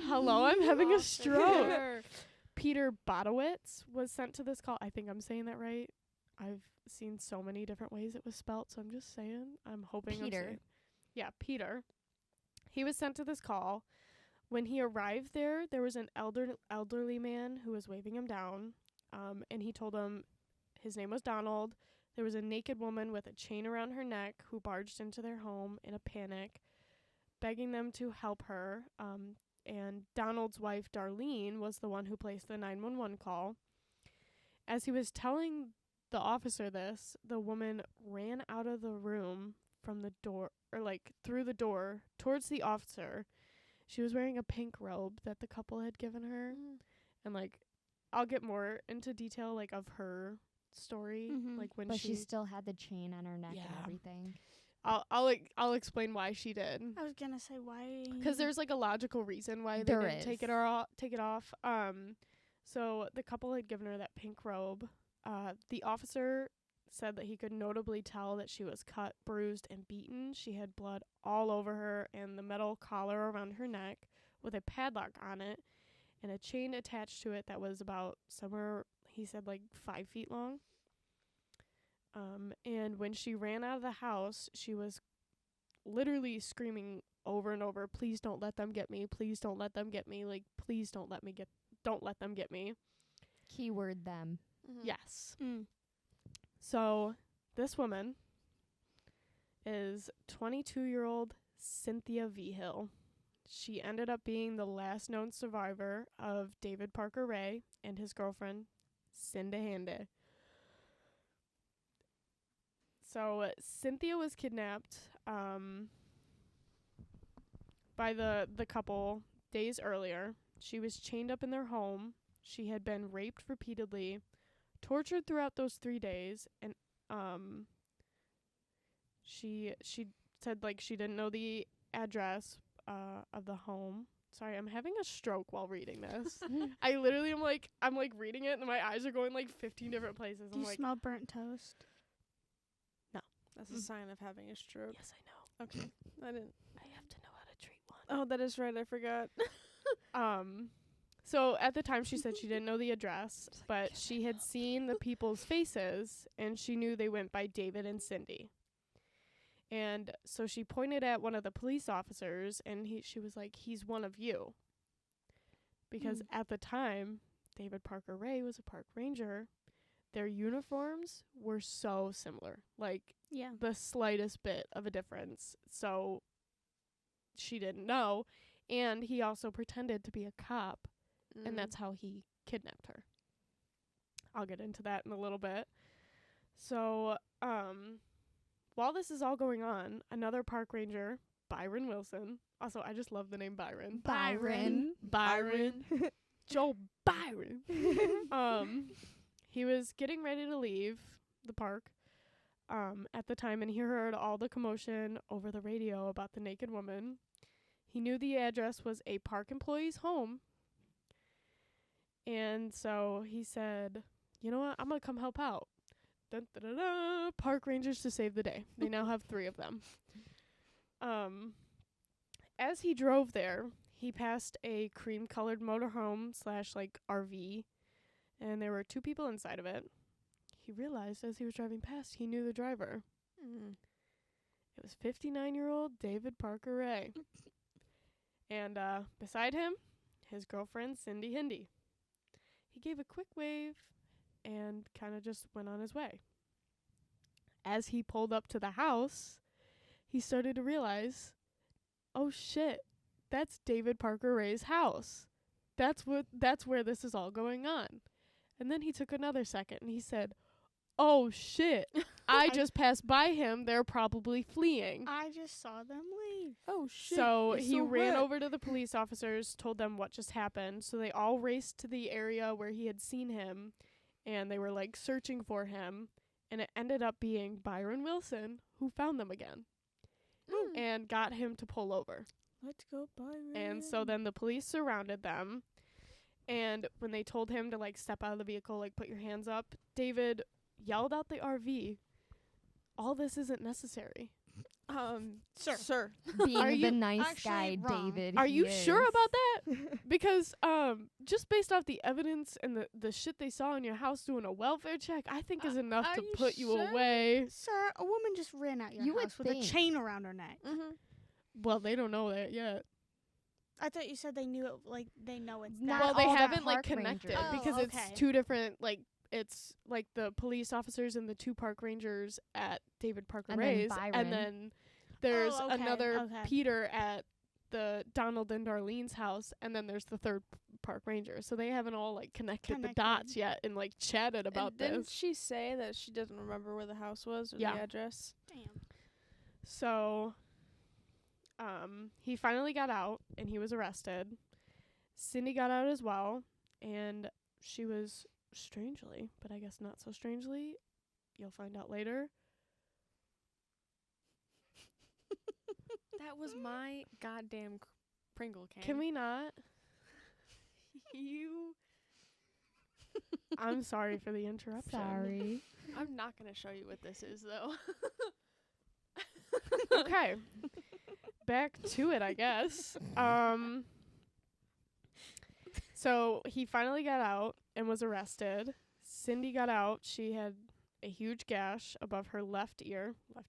Speaker 3: hello, I'm having a stroke. Peter Bodowitz was sent to this call. I think I'm saying that right. I've seen so many different ways it was spelt, so I'm just saying. I'm hoping I'm saying. Yeah, Peter. He was sent to this call. When he arrived there was an elderly man who was waving him down, and he told him his name was Donald. There was a naked woman with a chain around her neck who barged into their home in a panic, begging them to help her. And Donald's wife, Darlene, was the one who placed the 911 call. As he was telling the officer this, the woman ran out of the room from the door, or like through the door, towards the officer. She was wearing a pink robe that the couple had given her. And like, I'll get more into detail like of her story, like when
Speaker 4: but she still had the chain on her neck and everything.
Speaker 3: I'll explain why she did.
Speaker 1: I was gonna say why.
Speaker 3: Because there's like a logical reason why they didn't take it off. So the couple had given her that pink robe. The officer said that he could notably tell that she was cut, bruised, and beaten. She had blood all over her and the metal collar around her neck with a padlock on it and a chain attached to it that was about somewhere, he said, like 5 feet long. And when she ran out of the house, she was literally screaming over and over, "Please don't let them get me. Please don't let them get me. Like, please don't let them get me."
Speaker 4: Keyword them.
Speaker 3: Yes. So this woman is 22-year-old Cynthia Vigil. She ended up being the last known survivor of David Parker Ray and his girlfriend, Cinda Handy. So Cynthia was kidnapped by the couple days earlier. She was chained up in their home. She had been raped repeatedly, tortured throughout those 3 days, and she said like she didn't know the address of the home. Sorry, I'm having a stroke while reading this. I literally am like, I'm like reading it and my eyes are going like 15 different places.
Speaker 1: Do you smell burnt toast?
Speaker 3: No.
Speaker 2: That's a sign of having a stroke.
Speaker 3: Yes, I know.
Speaker 2: Okay. I
Speaker 3: have to know how to treat one.
Speaker 2: Oh, that is right. I forgot.
Speaker 3: So at the time she said she didn't know the address, but she had seen the people's faces and she knew they went by David and Cindy. And so she pointed at one of the police officers and she was like, "He's one of you." Because at the time, David Parker Ray was a park ranger. Their uniforms were so similar. Like, the slightest bit of a difference. So she didn't know. And he also pretended to be a cop. And that's how he kidnapped her. I'll get into that in a little bit. So, while this is all going on, another park ranger, Byron Wilson. Also, I just love the name Byron.
Speaker 4: Byron.
Speaker 3: Joel Byron. He was getting ready to leave the park at the time, and he heard all the commotion over the radio about the naked woman. He knew the address was a park employee's home. And so he said, "You know what? I'm going to come help out." Dun, dun, dun, dun, park rangers to save the day. They now have 3 of them. As he drove there, he passed a cream-colored motorhome / like RV, and there were 2 people inside of it. He realized as he was driving past, he knew the driver. It was 59-year-old David Parker Ray. And beside him, his girlfriend, Cindy Hindy. He gave a quick wave and kind of just went on his way. As he pulled up to the house, he started to realize, oh shit, that's David Parker Ray's house. That's where this is all going on. And then he took another second and he said, "Oh shit, I just passed by him. They're probably fleeing."
Speaker 1: I just saw them leave.
Speaker 2: Oh shit.
Speaker 3: So he ran over to the police officers, told them what just happened. So they all raced to the area where he had seen him, and they were like searching for him. And it ended up being Byron Wilson who found them again and got him to pull over.
Speaker 1: Let's go, Byron.
Speaker 3: And so then the police surrounded them. And when they told him to like step out of the vehicle, like put your hands up, David yelled out the RV, "All this isn't necessary."
Speaker 2: Sir.
Speaker 4: Being the nice
Speaker 1: actually
Speaker 4: guy,
Speaker 1: wrong.
Speaker 4: David.
Speaker 3: Are
Speaker 4: he
Speaker 3: you
Speaker 4: is.
Speaker 3: sure about that? Because just based off the evidence and the shit they saw in your house doing a welfare check, I think is enough
Speaker 2: are
Speaker 3: to
Speaker 2: you
Speaker 3: put you
Speaker 2: sure?
Speaker 3: away.
Speaker 1: Sir, a woman just ran out your
Speaker 4: You would
Speaker 1: house with a
Speaker 4: think.
Speaker 1: chain around her neck.
Speaker 2: Mm-hmm.
Speaker 3: Well, they don't know that yet.
Speaker 1: I thought you said they knew it, like, they know it's
Speaker 4: Not
Speaker 1: that.
Speaker 3: Well, they
Speaker 4: all the
Speaker 3: haven't like
Speaker 4: park
Speaker 3: connected
Speaker 4: rangers.
Speaker 3: because
Speaker 1: Oh,
Speaker 3: it's
Speaker 1: okay.
Speaker 3: two different like it's like the police officers and the two park rangers at David Parker
Speaker 4: And then
Speaker 3: Ray's,
Speaker 4: Byron.
Speaker 3: and then there's
Speaker 1: Oh, okay,
Speaker 3: another
Speaker 1: okay.
Speaker 3: Peter at the Donald and Darlene's house, and then there's the third park ranger. So they haven't all like connected the dots yet and like chatted about
Speaker 2: Didn't
Speaker 3: this.
Speaker 2: she say that she doesn't remember where the house was or
Speaker 3: Yeah.
Speaker 2: the address?
Speaker 1: Damn.
Speaker 3: So he finally got out and he was arrested. Cindy got out as well, and she was strangely, but I guess not so strangely, you'll find out later.
Speaker 2: That was my goddamn Pringle can.
Speaker 3: Can we not?
Speaker 2: You.
Speaker 3: I'm sorry for the interruption.
Speaker 4: Sorry.
Speaker 2: I'm not gonna show you what this is though.
Speaker 3: Okay. Back to it, I guess. So he finally got out and was arrested. Cindy got out. She had a huge gash above her left ear. I'm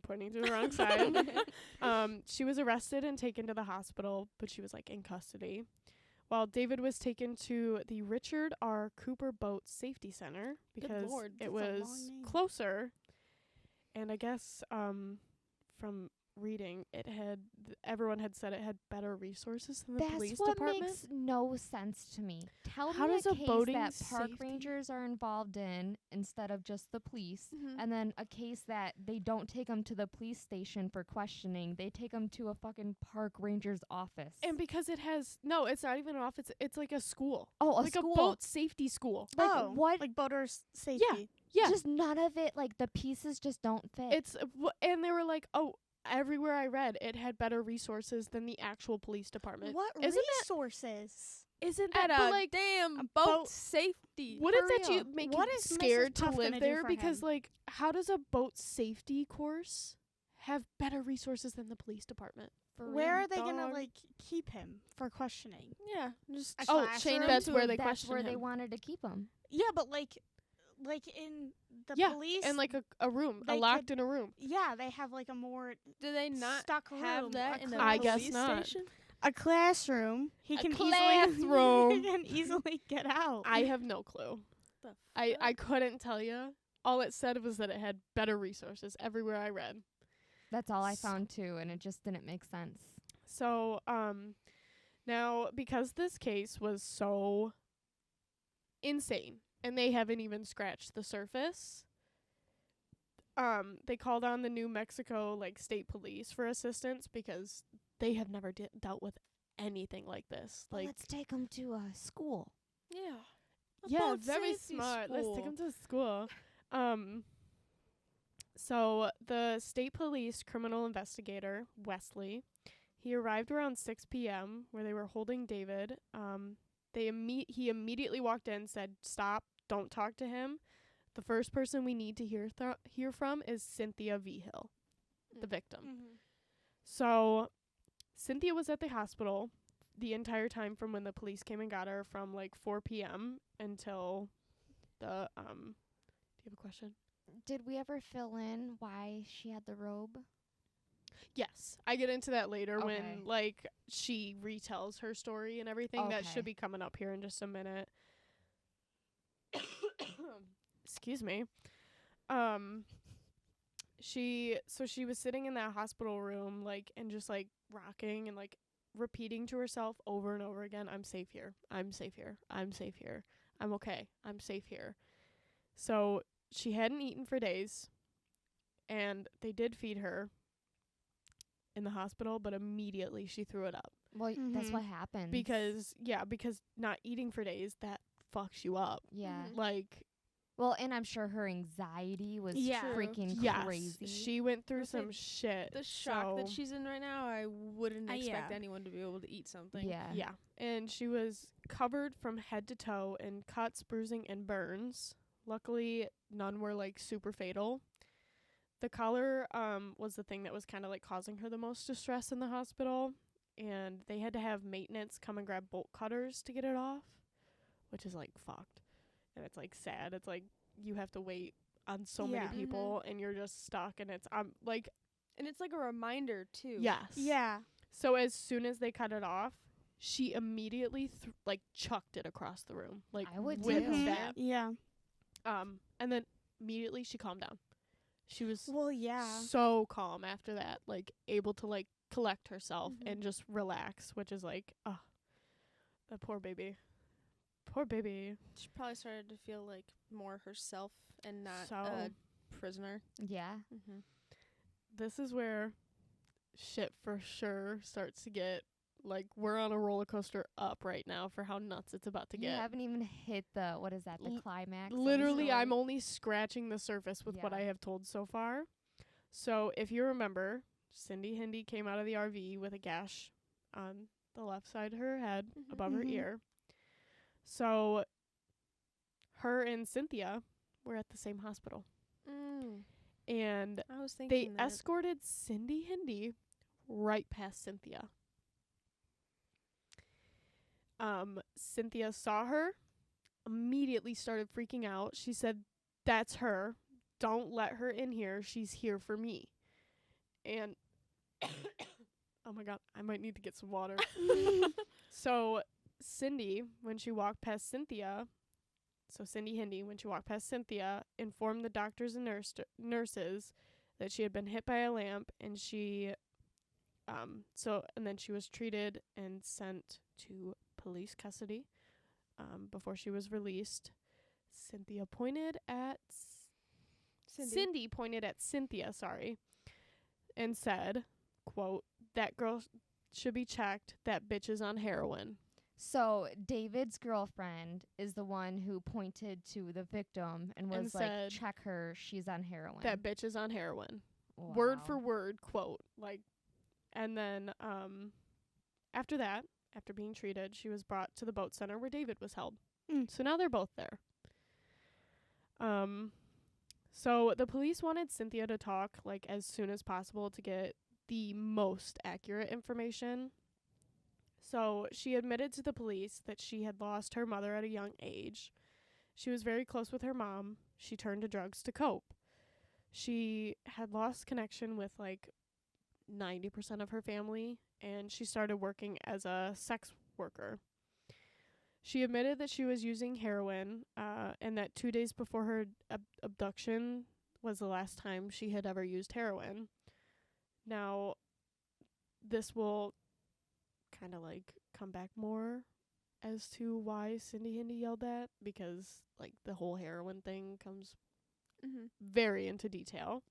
Speaker 3: pointing to the wrong side. She was arrested and taken to the hospital, but she was like in custody. While David was taken to the Richard R. Cooper Boat Safety Center because
Speaker 2: Lord,
Speaker 3: it
Speaker 1: that's a long
Speaker 3: was
Speaker 1: name.
Speaker 3: closer. And I guess from reading, everyone had said it had better resources than the
Speaker 4: That's
Speaker 3: police
Speaker 4: what
Speaker 3: department.
Speaker 4: makes no sense to me. Tell
Speaker 3: How
Speaker 4: me
Speaker 3: does
Speaker 4: a
Speaker 3: a
Speaker 4: case
Speaker 3: boating
Speaker 4: that park
Speaker 3: safety-
Speaker 4: rangers are involved in instead of just the police,
Speaker 2: Mhm.
Speaker 4: and then a case that they don't take them to the police station for questioning. They take them to a fucking park ranger's office.
Speaker 3: And because it's not even an office. It's like a school.
Speaker 4: a
Speaker 3: Like
Speaker 4: school.
Speaker 3: a boat safety school.
Speaker 4: Like,
Speaker 1: oh,
Speaker 4: what?
Speaker 1: Like boaters safety.
Speaker 3: Yeah.
Speaker 4: Just none of it. Like the pieces just don't fit.
Speaker 3: It's and they were like, "Oh, everywhere I read, it had better resources than the actual police department."
Speaker 1: What
Speaker 3: Isn't
Speaker 1: resources?
Speaker 3: Isn't
Speaker 2: At
Speaker 3: that
Speaker 2: a
Speaker 3: but like
Speaker 2: damn
Speaker 1: boat-
Speaker 2: boat safety.
Speaker 3: wouldn't
Speaker 1: for
Speaker 3: that you
Speaker 1: real.
Speaker 3: make
Speaker 1: What
Speaker 3: you
Speaker 1: is
Speaker 3: scared
Speaker 1: Mrs.
Speaker 3: to
Speaker 1: Puff
Speaker 3: live
Speaker 1: gonna do
Speaker 3: there?
Speaker 1: for
Speaker 3: Because
Speaker 1: him?
Speaker 3: like, how does a boat safety course have better resources than the police department?
Speaker 4: For
Speaker 1: Where
Speaker 4: real.
Speaker 1: are they gonna
Speaker 2: dog.
Speaker 1: like keep him for questioning?
Speaker 2: Yeah, just
Speaker 1: A
Speaker 3: Oh,
Speaker 1: classroom?
Speaker 3: that's
Speaker 2: to
Speaker 3: where
Speaker 2: a-
Speaker 3: they
Speaker 4: That's
Speaker 3: question
Speaker 4: where
Speaker 3: him.
Speaker 4: they wanted to keep him.
Speaker 1: Yeah, but like in the
Speaker 3: Yeah,
Speaker 1: police
Speaker 3: and like a room,
Speaker 1: they
Speaker 3: locked
Speaker 1: could-
Speaker 3: in a room.
Speaker 1: yeah, they have like a more
Speaker 2: Do they not
Speaker 1: stuck
Speaker 2: have
Speaker 1: room,
Speaker 2: that
Speaker 1: a
Speaker 2: in the
Speaker 3: I guess
Speaker 2: police
Speaker 3: not.
Speaker 2: station?
Speaker 1: a classroom. He
Speaker 3: A
Speaker 1: can
Speaker 3: classroom.
Speaker 1: easily he can easily get out.
Speaker 3: I have no clue.
Speaker 2: The
Speaker 3: I couldn't tell you. All it said was that it had better resources everywhere I read.
Speaker 4: That's all I
Speaker 3: S-
Speaker 4: found too, and it just didn't make sense.
Speaker 3: So, now because this case was so insane and they haven't even scratched the surface, they called on the New Mexico like state police for assistance because they have never dealt with anything like this.
Speaker 4: Well,
Speaker 3: Like,
Speaker 4: let's take him to a school.
Speaker 2: Yeah. A
Speaker 3: yeah,
Speaker 2: boat
Speaker 3: very
Speaker 2: safety
Speaker 3: smart. Let's take
Speaker 2: school.
Speaker 3: him to school. So the state police criminal investigator, Wesley, he arrived around 6 p.m. where they were holding David. He immediately walked in, said, "Stop, don't talk to him. The first person we need to hear from is Cynthia V. Hill, the victim."
Speaker 1: Mhm.
Speaker 3: So Cynthia was at the hospital the entire time from when the police came and got her, from like 4 p.m. until the do you have a question?
Speaker 4: Did we ever fill in why she had the robe?
Speaker 3: Yes, I get into that later
Speaker 4: Okay.
Speaker 3: when like she retells her story and everything. That
Speaker 4: Okay.
Speaker 3: should be coming up here in just a minute. Excuse me. She was sitting in that hospital room like and just like rocking and like repeating to herself over and over again, "I'm safe here. I'm safe here. I'm safe here. I'm okay. I'm safe here." So she hadn't eaten for days, and they did feed her in the hospital, but immediately she threw it up
Speaker 4: Well, that's
Speaker 1: Mhm.
Speaker 4: what happens.
Speaker 3: because not eating for days, that fucks you up.
Speaker 4: yeah.
Speaker 2: Mhm.
Speaker 3: Like,
Speaker 4: Well, and I'm sure her anxiety was
Speaker 1: Yeah.
Speaker 4: freaking
Speaker 3: yes,
Speaker 4: crazy.
Speaker 3: she went through
Speaker 2: I'd say
Speaker 3: some shit.
Speaker 2: The shock that
Speaker 3: so-
Speaker 2: she's in right now, I wouldn't expect
Speaker 1: yeah.
Speaker 2: anyone to be able to eat something.
Speaker 4: yeah.
Speaker 3: Yeah, and she was covered from head to toe in cuts, bruising, and burns. Luckily, none were like super fatal. the collar was the thing that was kind of like causing her the most distress in the hospital, and they had to have maintenance come and grab bolt cutters to get it off, which is like fucked. And it's like sad. It's like you have to wait on so many people and you're just stuck, and it's like,
Speaker 2: and it's like a reminder too.
Speaker 3: yes.
Speaker 1: Yeah.
Speaker 3: So as soon as they cut it off, she immediately like chucked it across the room, like
Speaker 4: I would
Speaker 3: with
Speaker 4: too.
Speaker 3: that.
Speaker 1: Yeah.
Speaker 3: And then immediately she calmed down. She was so calm after that, like able to like collect herself and just relax, which is like, the poor baby. Poor baby.
Speaker 2: She probably started to feel like more herself and not a prisoner.
Speaker 4: Yeah.
Speaker 3: This is where shit for sure starts to get, like, we're on a roller coaster up right now for how nuts it's about to get.
Speaker 4: You haven't even hit the, what is that, the climax?
Speaker 3: Literally, I'm only scratching the surface with what I have told so far. So, if you remember, Cindy Hindi came out of the RV with a gash on the left side of her head, above her ear. So, her and Cynthia were at the same hospital. And
Speaker 2: I was thinking
Speaker 3: they escorted Cindy Hindi right past Cynthia. Cynthia saw her, immediately started freaking out. She said, "That's her. Don't let her in here. She's here for me." And oh my god, I might need to get some water. So Cindy, when she walked past Cynthia, Cindy Hindi, when she walked past Cynthia, informed the doctors and nurses that she had been hit by a lamp, and she, and then she was treated and sent to police custody, before she was released. Cindy pointed at Cynthia, and said, quote, "That girl should be checked. That bitch is on heroin."
Speaker 4: So David's girlfriend is the one who pointed to the victim and was like, "Check her, she's on heroin."
Speaker 3: That bitch is on heroin.
Speaker 4: Wow.
Speaker 3: Word for word quote. Like, and then after that, after being treated, she was brought to the boat center where David was held. So now they're both there. So the police wanted Cynthia to talk like as soon as possible to get the most accurate information. So she admitted to the police that she had lost her mother at a young age. She was very close with her mom. She turned to drugs to cope. She had lost connection with like 90% of her family, and she started working as a sex worker. She admitted that she was using heroin, and that 2 days before her abduction was the last time she had ever used heroin. Now, this will kind of like come back more as to why Cindy Hindi yelled that, because like the whole heroin thing comes very into detail.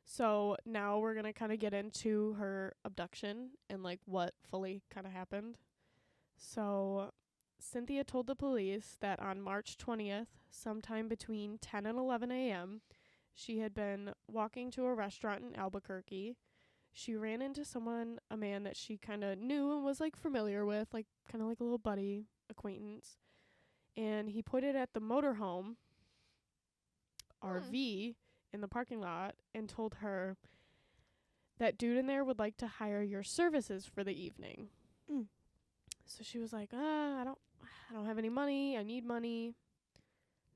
Speaker 3: So now we're going to kind of get into her abduction and like what fully kind of happened. So Cynthia told the police that on March 20th, sometime between 10 and 11 a.m., she had been walking to a restaurant in Albuquerque. She ran into a man that she kind of knew and was like familiar with, like kind of like a little buddy, acquaintance. And he pointed at the motorhome RV in the parking lot and told her that dude in there would like to hire your services for the evening. So she was like, I don't have any money. I need money.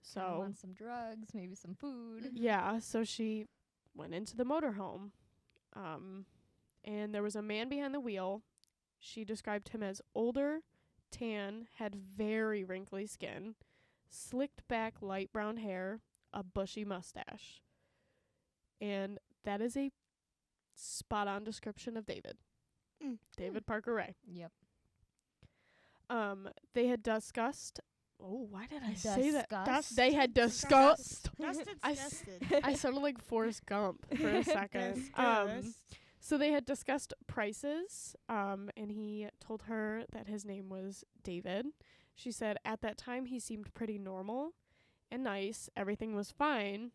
Speaker 3: So
Speaker 4: I want some drugs, maybe some food.
Speaker 3: Yeah, so she went into the motorhome. And there was a man behind the wheel. She described him as older, tan, had very wrinkly skin, slicked back light brown hair, a bushy mustache. And that is a spot on description of David. David Parker Ray.
Speaker 4: Yep.
Speaker 3: They had discussed. Oh, why did I say that?
Speaker 1: They
Speaker 3: had discussed.
Speaker 1: Disgusted.
Speaker 3: I sounded like Forrest Gump for a second. So they had discussed prices, and he told her that his name was David. She said at that time he seemed pretty normal and nice. Everything was fine.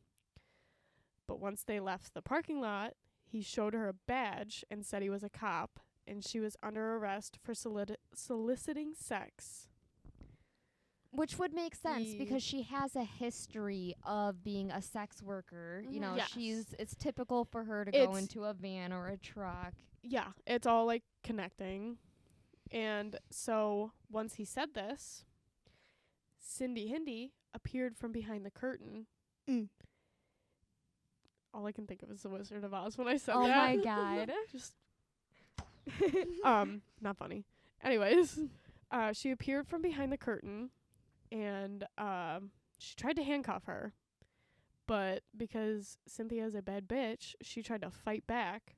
Speaker 3: But once they left the parking lot, he showed her a badge and said he was a cop, and she was under arrest for soliciting sex.
Speaker 4: Which would make sense because she has a history of being a sex worker. You know,
Speaker 3: Yes.
Speaker 4: it's typical for her to go into a van or a truck.
Speaker 3: Yeah, it's all like connecting. And so once he said this, Cindy Hindi appeared from behind the curtain. All I can think of is the Wizard of Oz when I said that.
Speaker 4: Oh my god.
Speaker 3: Just not funny. Anyways, she appeared from behind the curtain and she tried to handcuff her. But because Cynthia's a bad bitch, she tried to fight back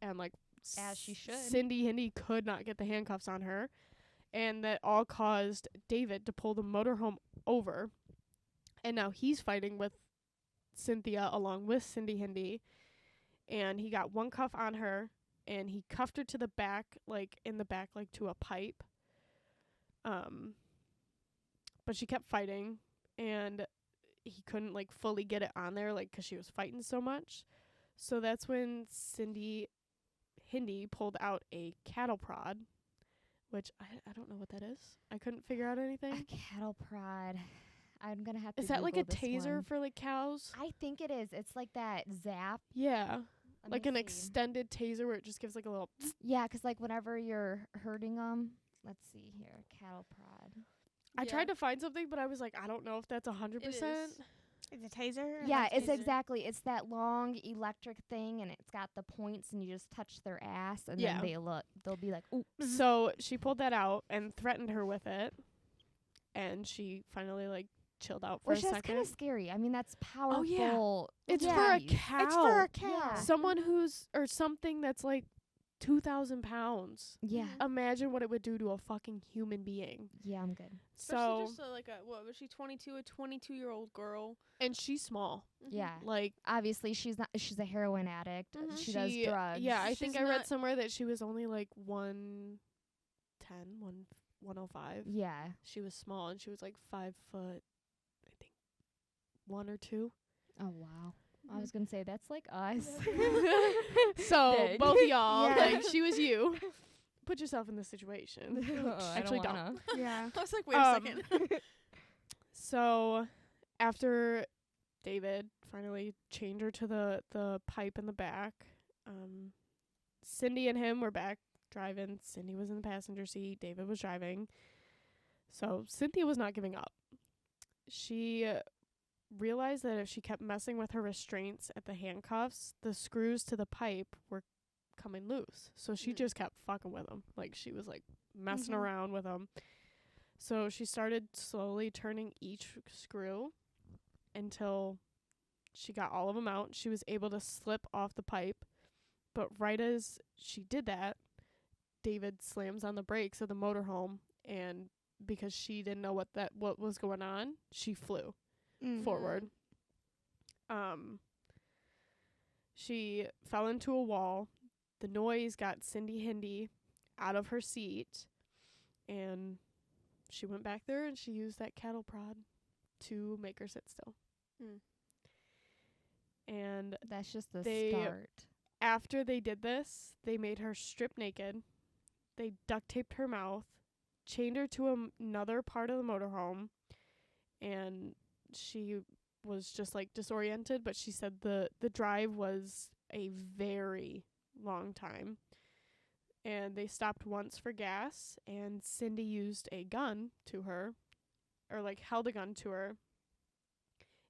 Speaker 3: and like
Speaker 4: as she should.
Speaker 3: Cindy Hindi could not get the handcuffs on her, and that all caused David to pull the motorhome over. And now he's fighting with Cynthia along with Cindy Hindi, and he got one cuff on her and he cuffed her to the back, like in the back, like to a pipe. But she kept fighting and he couldn't like fully get it on there, like 'cause she was fighting so much. So that's when Cindy Hindi pulled out a cattle prod, which I don't know what that is. I couldn't figure out anything.
Speaker 4: A cattle prod. I'm gonna have to.
Speaker 3: Is that like a
Speaker 4: Google this
Speaker 3: taser
Speaker 4: one.
Speaker 3: for like cows?
Speaker 4: I think it is. It's like that zap.
Speaker 3: Yeah.
Speaker 4: Let
Speaker 3: Like
Speaker 4: me
Speaker 3: an
Speaker 4: see.
Speaker 3: extended taser where it just gives like a little.
Speaker 4: Yeah, 'cause like whenever you're hurting them. Let's see here. Cattle prod.
Speaker 3: I tried to find something, but I was like, I don't know if that's 100%.
Speaker 1: Is it a taser?
Speaker 4: Yeah, it's
Speaker 1: taser?
Speaker 4: exactly. It's that long electric thing, and it's got the points, and you just touch their ass, and
Speaker 3: Yeah.
Speaker 4: then they'll be like, ooh.
Speaker 3: So she pulled that out and threatened her with it, and she finally like chilled out for
Speaker 4: Which
Speaker 3: a
Speaker 4: that's
Speaker 3: second.
Speaker 4: kind of scary. I mean, that's powerful.
Speaker 3: It's
Speaker 4: yeah.
Speaker 3: for a cow.
Speaker 1: It's for a cow.
Speaker 4: Yeah.
Speaker 3: Someone who's or something that's like 2,000 pounds.
Speaker 4: Yeah.
Speaker 3: Imagine what it would do to a fucking human being.
Speaker 4: Yeah, I'm good.
Speaker 2: Especially
Speaker 3: So
Speaker 2: just like what was she 22? A 22-year-old girl.
Speaker 3: and she's small.
Speaker 4: Yeah.
Speaker 3: Like
Speaker 4: Obviously, she's a heroin addict.
Speaker 2: Mhm.
Speaker 4: She does drugs.
Speaker 3: Yeah, I
Speaker 2: She's
Speaker 3: think I read
Speaker 2: not-
Speaker 3: somewhere that she was only like 110, 105.
Speaker 4: Yeah.
Speaker 3: She was small and she was like 5 foot, I think 1 or 2.
Speaker 4: Oh wow. I was gonna say that's like us.
Speaker 3: So
Speaker 4: Big.
Speaker 3: both of y'all,
Speaker 1: Yeah.
Speaker 3: like she was you. Put yourself in this situation. Actually, don't.
Speaker 1: Yeah.
Speaker 2: I was like, wait a second.
Speaker 3: So after David finally chained her to the pipe in the back, Cindy and him were back driving. Cindy was in the passenger seat. David was driving. So Cynthia was not giving up. She realized that if she kept messing with her restraints at the handcuffs, the screws to the pipe were coming loose. So she just kept fucking with them. Like she was like messing around with them. So she started slowly turning each screw until she got all of them out. She was able to slip off the pipe. But right as she did that, David slams on the brakes of the motorhome, and because she didn't know what was going on, she flew forward. She fell into a wall. The noise got Cindy Hindi out of her seat, and she went back there and she used that cattle prod to make her sit still. And
Speaker 4: That's just the
Speaker 3: They-
Speaker 4: start.
Speaker 3: after they did this, they made her strip naked. They duct taped her mouth, chained her to another part of the motorhome, and she was just like disoriented, but she said the drive was a very long time. And they stopped once for gas, and Cindy used a gun to her, or like held a gun to her,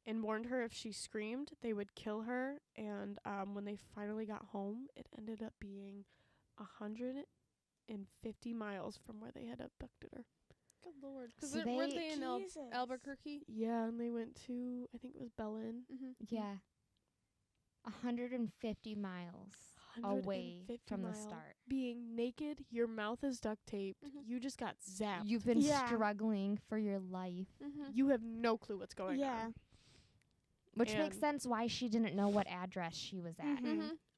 Speaker 3: and warned her if she screamed, they would kill her. And when they finally got home, it ended up being 150 miles from where they had abducted her.
Speaker 2: Good lord. Because
Speaker 4: So
Speaker 2: weren't
Speaker 4: they-
Speaker 2: they in Albuquerque?
Speaker 3: Yeah, and they went to, I think it was Belen.
Speaker 4: Yeah. 150 miles away
Speaker 3: 150
Speaker 4: from the
Speaker 3: mile.
Speaker 4: start.
Speaker 3: Being naked, your mouth is duct taped, you just got zapped.
Speaker 4: You've been
Speaker 1: Yeah.
Speaker 4: struggling for your life.
Speaker 3: You have no clue what's going
Speaker 1: Yeah.
Speaker 3: on.
Speaker 4: Which makes
Speaker 3: And-
Speaker 4: sense why she didn't know what address she was at.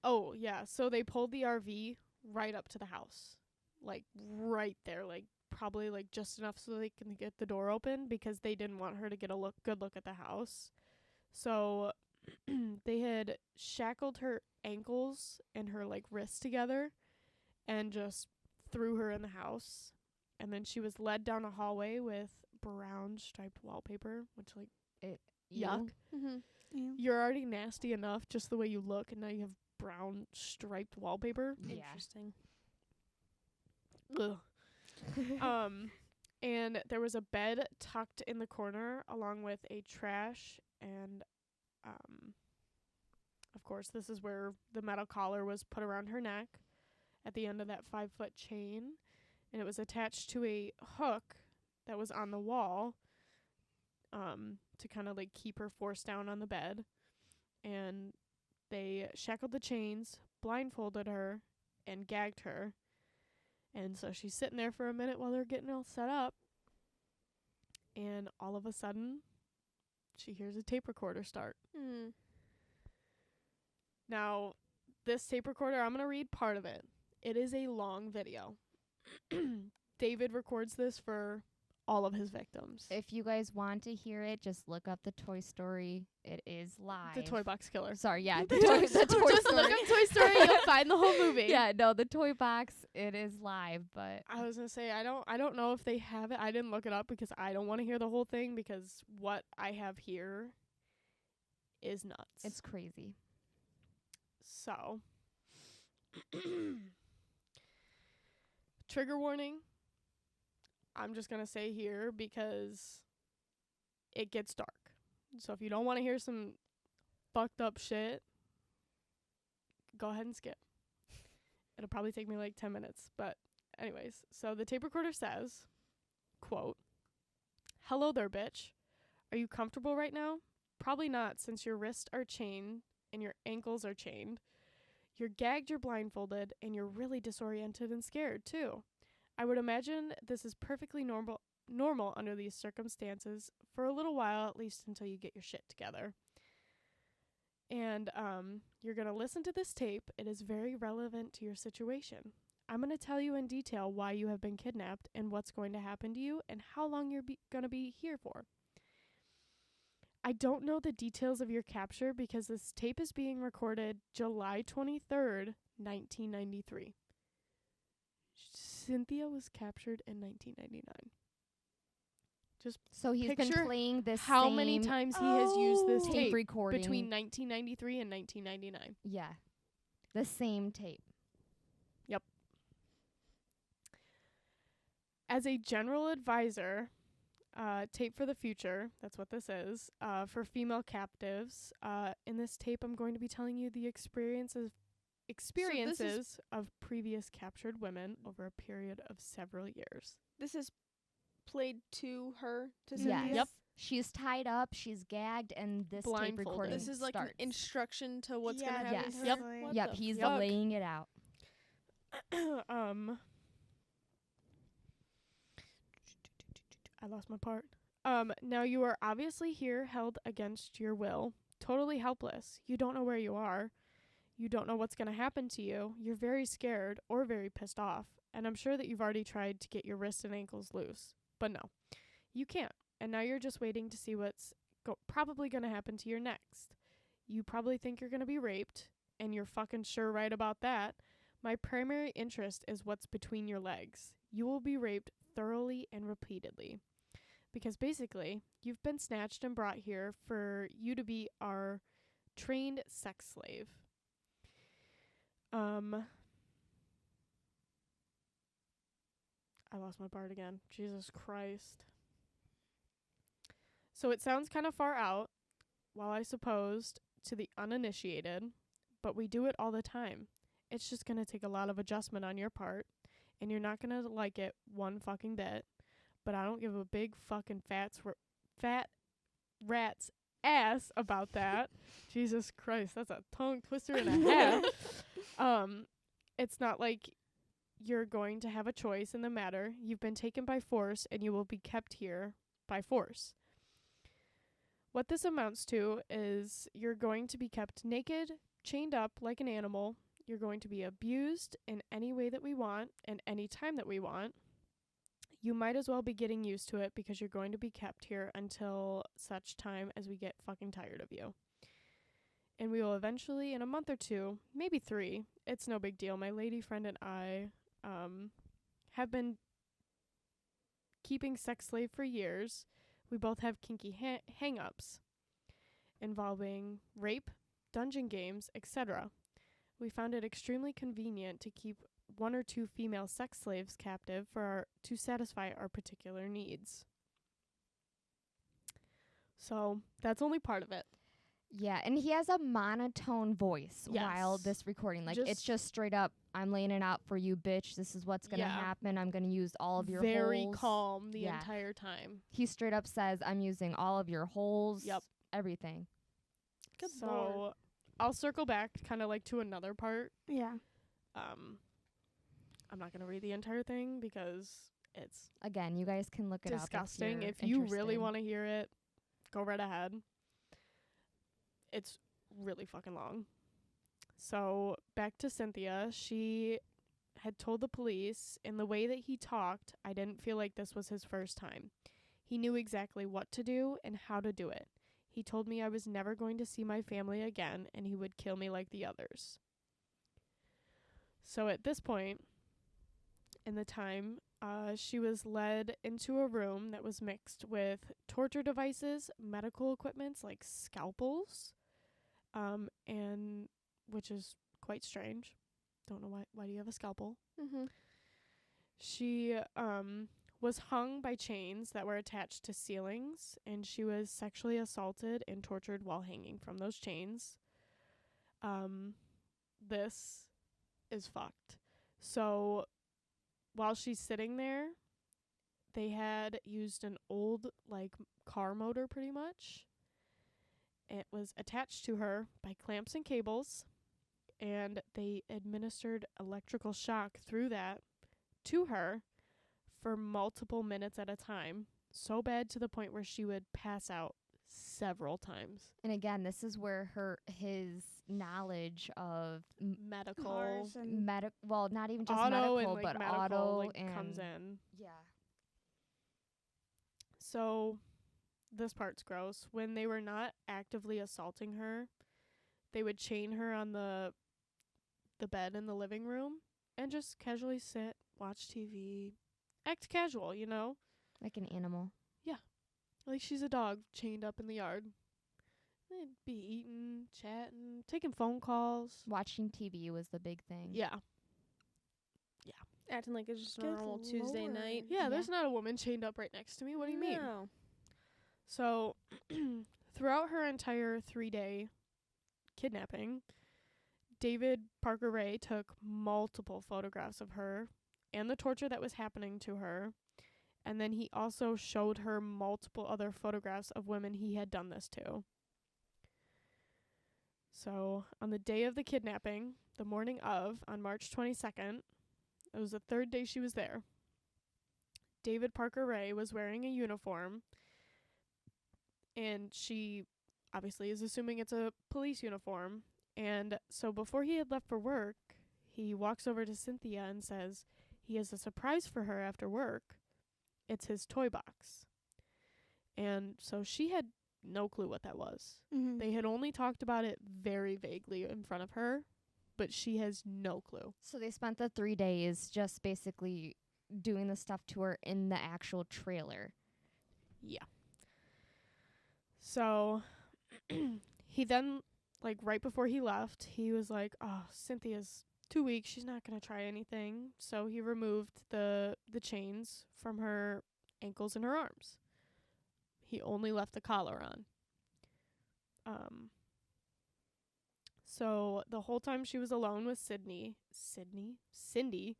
Speaker 3: Oh, yeah. So they pulled the RV right up to the house. Like, right there. Like, probably, like, just enough so they can get the door open because they didn't want her to get a good look at the house. So they had shackled her ankles and her, like, wrists together and just threw her in the house. And then she was led down a hallway with brown striped wallpaper, which like
Speaker 4: Ew.
Speaker 3: yuck.
Speaker 2: Mm-hmm.
Speaker 1: Ew.
Speaker 3: You're already nasty enough just the way you look, and now you have brown striped wallpaper.
Speaker 4: Yeah.
Speaker 2: Interesting.
Speaker 3: Ugh. And there was a bed tucked in the corner along with a trash and of course this is where the metal collar was put around her neck at the end of that 5-foot chain, and it was attached to a hook that was on the wall to kind of like keep her forced down on the bed. And they shackled the chains, blindfolded her, and gagged her. And so she's sitting there for a minute while they're getting all set up. And all of a sudden, she hears a tape recorder start.
Speaker 2: Mm.
Speaker 3: Now, this tape recorder, I'm going to read part of it. It is a long video. David records this for all of his victims.
Speaker 4: If you guys want to hear it, just look up the Toy Story. It is live.
Speaker 3: The Toy Box Killer.
Speaker 4: Sorry, yeah.
Speaker 3: The
Speaker 4: the Toy
Speaker 3: Just
Speaker 4: Story.
Speaker 3: look up Toy Story, you'll find the whole movie.
Speaker 4: Yeah, no, the Toy Box, it is live, but
Speaker 3: I was gonna say I don't know if they have it. I didn't look it up because I don't want to hear the whole thing, because what I have here is nuts.
Speaker 4: it's crazy.
Speaker 3: So trigger warning. I'm just gonna say here because it gets dark. So if you don't want to hear some fucked up shit, go ahead and skip. It'll probably take me like 10 minutes. But anyways, so the tape recorder says, quote, "Hello there, bitch. Are you comfortable right now? Probably not, since your wrists are chained and your ankles are chained. You're gagged, you're blindfolded, and you're really disoriented and scared, too. I would imagine this is perfectly normal under these circumstances for a little while, at least until you get your shit together. And you're going to listen to this tape. It is very relevant to your situation. I'm going to tell you in detail why you have been kidnapped and what's going to happen to you and how long you're going to be here for. I don't know the details of your capture because this tape is being recorded July 23rd, 1993. Cynthia was captured in 1999. Just
Speaker 4: So he's been
Speaker 3: picture
Speaker 4: playing this
Speaker 3: how
Speaker 4: same
Speaker 3: many times he has used this
Speaker 4: tape
Speaker 3: tape
Speaker 4: recording
Speaker 3: between 1993 and 1999.
Speaker 4: Yeah. The same tape.
Speaker 3: As a general advisor, tape for the future, that's what this is, for female captives, in this tape I'm going to be telling you the experiences of previous captured women over a period of several years.
Speaker 2: This is played to her, to
Speaker 4: Yes.
Speaker 2: Cynthia?
Speaker 3: Yep.
Speaker 4: She's tied up, she's gagged, and this tape
Speaker 3: Blindfolded.
Speaker 4: recording
Speaker 2: This is like an
Speaker 4: starts.
Speaker 2: instruction to what's
Speaker 1: Yeah,
Speaker 2: going to happen
Speaker 4: Yes.
Speaker 2: to her?
Speaker 3: Yep.
Speaker 2: What
Speaker 4: Yep,
Speaker 2: the
Speaker 4: he's
Speaker 3: Yuck.
Speaker 4: laying it out.
Speaker 3: I lost my part. Now you are obviously here held against your will, totally helpless. You don't know where you are. You don't know what's going to happen to you. You're very scared or very pissed off. And I'm sure that you've already tried to get your wrists and ankles loose. But no, you can't. And now you're just waiting to see what's probably going to happen to you next. You probably think you're going to be raped, and you're fucking sure right about that. My primary interest is what's between your legs. You will be raped thoroughly and repeatedly. Because basically, you've been snatched and brought here for you to be our trained sex slave. I lost my part again. Jesus Christ. So it sounds kind of far out, while I supposed to the uninitiated, but we do it all the time. It's just going to take a lot of adjustment on your part, and you're not going to like it one fucking bit. But I don't give a big fucking fat rat's ass about that. Jesus Christ, that's a tongue twister and a half. It's not like you're going to have a choice in the matter. You've been taken by force, and you will be kept here by force. What this amounts to is you're going to be kept naked, chained up like an animal. You're going to be abused in any way that we want and any time that we want. You might as well be getting used to it because you're going to be kept here until such time as we get fucking tired of you. And we will eventually, in a month or 2, maybe 3, it's no big deal. My lady friend and I have been keeping sex slave for years, we both have kinky hang-ups involving rape, dungeon games, etc. We found it extremely convenient to keep 1 or 2 female sex slaves captive to satisfy our particular needs. So that's only part of it.
Speaker 4: Yeah, and he has a monotone voice while
Speaker 3: Yes.
Speaker 4: this recording. Like, it's just straight up, I'm laying it out for you, bitch. This is what's going to happen. I'm going to use all of your
Speaker 3: Very
Speaker 4: holes.
Speaker 3: calm the entire time.
Speaker 4: He straight up says, I'm using all of your holes.
Speaker 3: Yep.
Speaker 4: Everything.
Speaker 2: Good
Speaker 3: so
Speaker 2: Lord.
Speaker 3: I'll circle back kind of like to another part.
Speaker 1: Yeah.
Speaker 3: I'm not going to read the entire thing because it's
Speaker 4: Again, you guys can look it
Speaker 3: disgusting.
Speaker 4: up
Speaker 3: If you really want to hear it, go right ahead. It's really fucking long. So back to Cynthia. She had told the police, in the way that he talked, I didn't feel like this was his first time. He knew exactly what to do and how to do it. He told me I was never going to see my family again and he would kill me like the others. So at this point in the time, she was led into a room that was mixed with torture devices, medical equipments like scalpels, and which is quite strange. Don't know why do you have a scalpel?
Speaker 2: Mm-hmm.
Speaker 3: She was hung by chains that were attached to ceilings, and she was sexually assaulted and tortured while hanging from those chains. This is fucked. So while she's sitting there, they had used an old like car motor pretty much. It was attached to her by clamps and cables, and they administered electrical shock through that to her for multiple minutes at a time, so bad to the point where she would pass out several times.
Speaker 4: And again, this is where his knowledge of
Speaker 3: medical,
Speaker 4: well, not even just
Speaker 3: auto
Speaker 4: medical,
Speaker 3: and,
Speaker 4: but
Speaker 3: medical,
Speaker 4: auto and
Speaker 3: comes in.
Speaker 4: Yeah.
Speaker 3: So this part's gross. When they were not actively assaulting her, they would chain her on the bed in the living room and just casually sit, watch TV, act casual, you know?
Speaker 4: Like an animal.
Speaker 3: Yeah. Like she's a dog chained up in the yard. They'd be eating, chatting, taking phone calls.
Speaker 4: Watching TV was the big thing.
Speaker 3: Yeah.
Speaker 2: Acting like it's just a
Speaker 1: Good
Speaker 2: normal Tuesday
Speaker 1: Lord.
Speaker 2: night.
Speaker 3: Yeah, there's not a woman chained up right next to me. What do you mean?
Speaker 2: No.
Speaker 3: So, throughout her entire 3-day kidnapping, David Parker Ray took multiple photographs of her and the torture that was happening to her. And then he also showed her multiple other photographs of women he had done this to. So, on the day of the kidnapping, the morning of, on March 22nd, it was the 3rd day she was there. David Parker Ray was wearing a uniform, and she obviously is assuming it's a police uniform. And so before he had left for work, he walks over to Cynthia and says he has a surprise for her after work. It's his toy box. And so she had no clue what that was.
Speaker 1: Mm-hmm.
Speaker 3: They had only talked about it very vaguely in front of her, but she has no clue.
Speaker 4: So they spent the 3 days just basically doing the stuff to her in the actual trailer.
Speaker 3: Yeah. So he then, like right before he left, he was like, oh, Cynthia's 2 weeks. She's not going to try anything. So he removed the chains from her ankles and her arms. He only left the collar on. So the whole time she was alone with Cindy, Cindy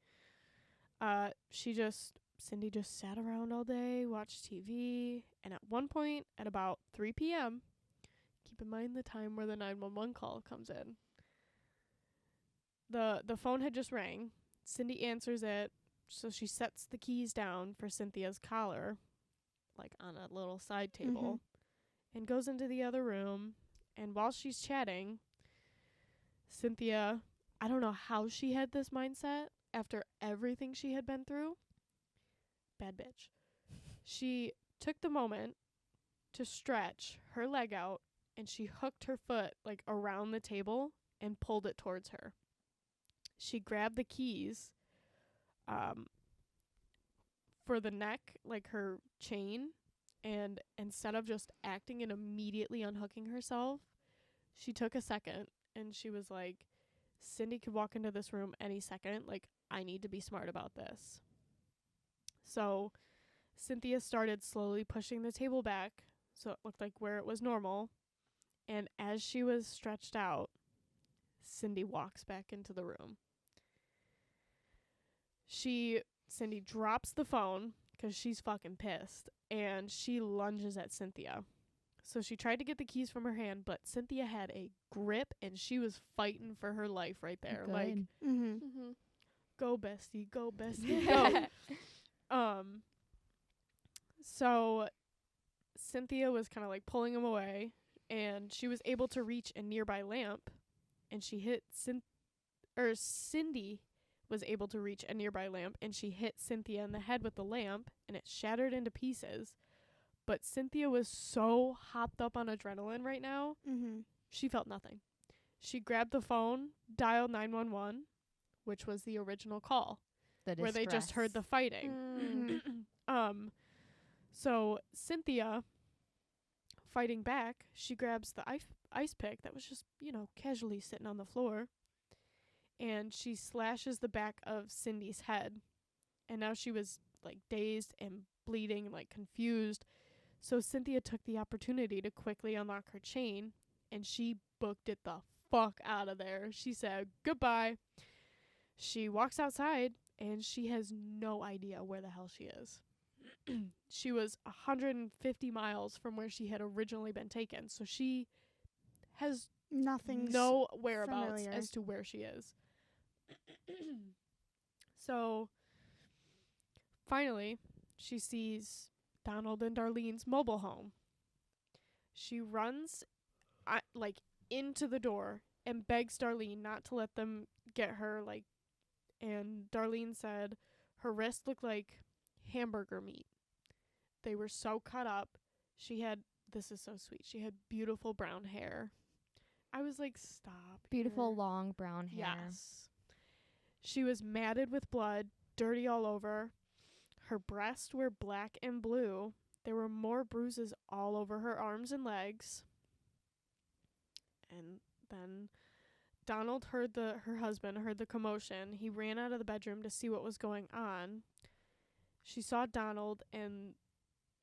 Speaker 3: just sat around all day, watched TV, and at one point at about 3 p.m., keep in mind the time where the 911 call comes in, the phone had just rang. Cindy answers it, so she sets the keys down for Cynthia's collar, like on a little side table, and goes into the other room. And while she's chatting, Cynthia, I don't know how she had this mindset after everything she had been through. Bad bitch. She took the moment to stretch her leg out, and she hooked her foot like around the table and pulled it towards her. She grabbed the keys for the neck, like her chain, and instead of just acting and immediately unhooking herself, she took a second and she was like, Cindy could walk into this room any second. Like, I need to be smart about this. So Cynthia started slowly pushing the table back so it looked like where it was normal. And as she was stretched out, Cindy walks back into the room. Cindy drops the phone because she's fucking pissed, and she lunges at Cynthia. So she tried to get the keys from her hand, but Cynthia had a grip, and she was fighting for her life right there.
Speaker 4: Good.
Speaker 3: Like, go bestie, go bestie, go. So Cynthia was kind of like pulling him away, and she was able to reach a nearby lamp, and she hit Cindy was able to reach a nearby lamp, and she hit Cynthia in the head with the lamp, and it shattered into pieces. But Cynthia was so hopped up on adrenaline right now, she felt nothing. She grabbed the phone, dialed 911, which was the original call, where they just heard the fighting. So Cynthia, fighting back, she grabs the ice pick that was just, casually sitting on the floor, and she slashes the back of Cindy's head. And now she was, like, dazed and bleeding and, like, confused. So Cynthia took the opportunity to quickly unlock her chain, and she booked it the fuck out of there. She said goodbye. She walks outside, and she has no idea where the hell she is. She was 150 miles from where she had originally been taken, so she has no whereabouts
Speaker 1: familiar
Speaker 3: as to where she is. So finally, she sees Donald and Darlene's mobile home. She runs into the door and begs Darlene not to let them get her, and Darlene said her wrist looked like hamburger meat. They were so cut up. This is so sweet, she had beautiful brown hair. I was like, stop.
Speaker 4: Beautiful long brown hair.
Speaker 3: Yes. She was matted with blood, dirty all over. Her breasts were black and blue. There were more bruises all over her arms and legs. And then Donald her husband heard the commotion. He ran out of the bedroom to see what was going on. She saw Donald, and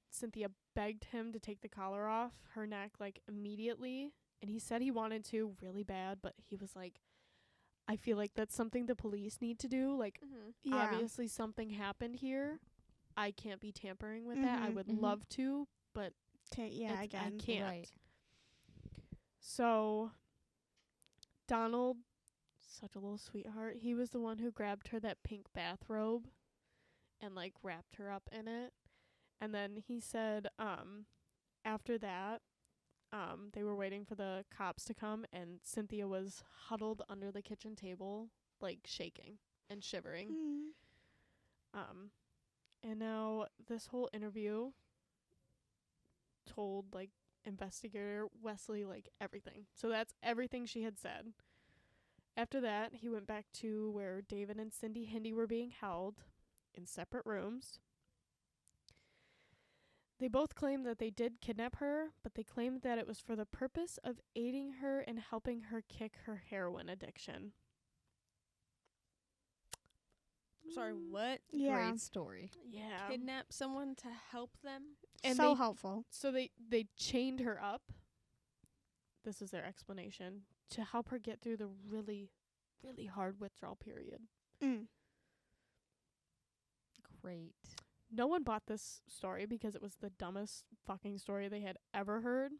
Speaker 3: Cynthia begged him to take the collar off her neck, immediately. And he said he wanted to really bad, but he was like, I feel like that's something the police need to do. Obviously something happened here. I can't be tampering with that. I would love to, but I can't.
Speaker 4: Right.
Speaker 3: So Donald, such a little sweetheart, he was the one who grabbed her that pink bathrobe and wrapped her up in it. And then he said after that, they were waiting for the cops to come, and Cynthia was huddled under the kitchen table, shaking and shivering. And now this whole interview told, investigator Wesley, everything. So that's everything she had said. After that, he went back to where David and Cindy Hindi were being held in separate rooms. They both claimed that they did kidnap her, but they claimed that it was for the purpose of aiding her and helping her kick her heroin addiction.
Speaker 2: Sorry, what?
Speaker 1: Yeah.
Speaker 4: Great story.
Speaker 3: Yeah.
Speaker 2: Kidnap someone to help them?
Speaker 3: And
Speaker 1: so helpful.
Speaker 3: So they chained her up. This is their explanation. To help her get through the really, really hard withdrawal period.
Speaker 4: Great.
Speaker 3: No one bought this story because it was the dumbest fucking story they had ever heard.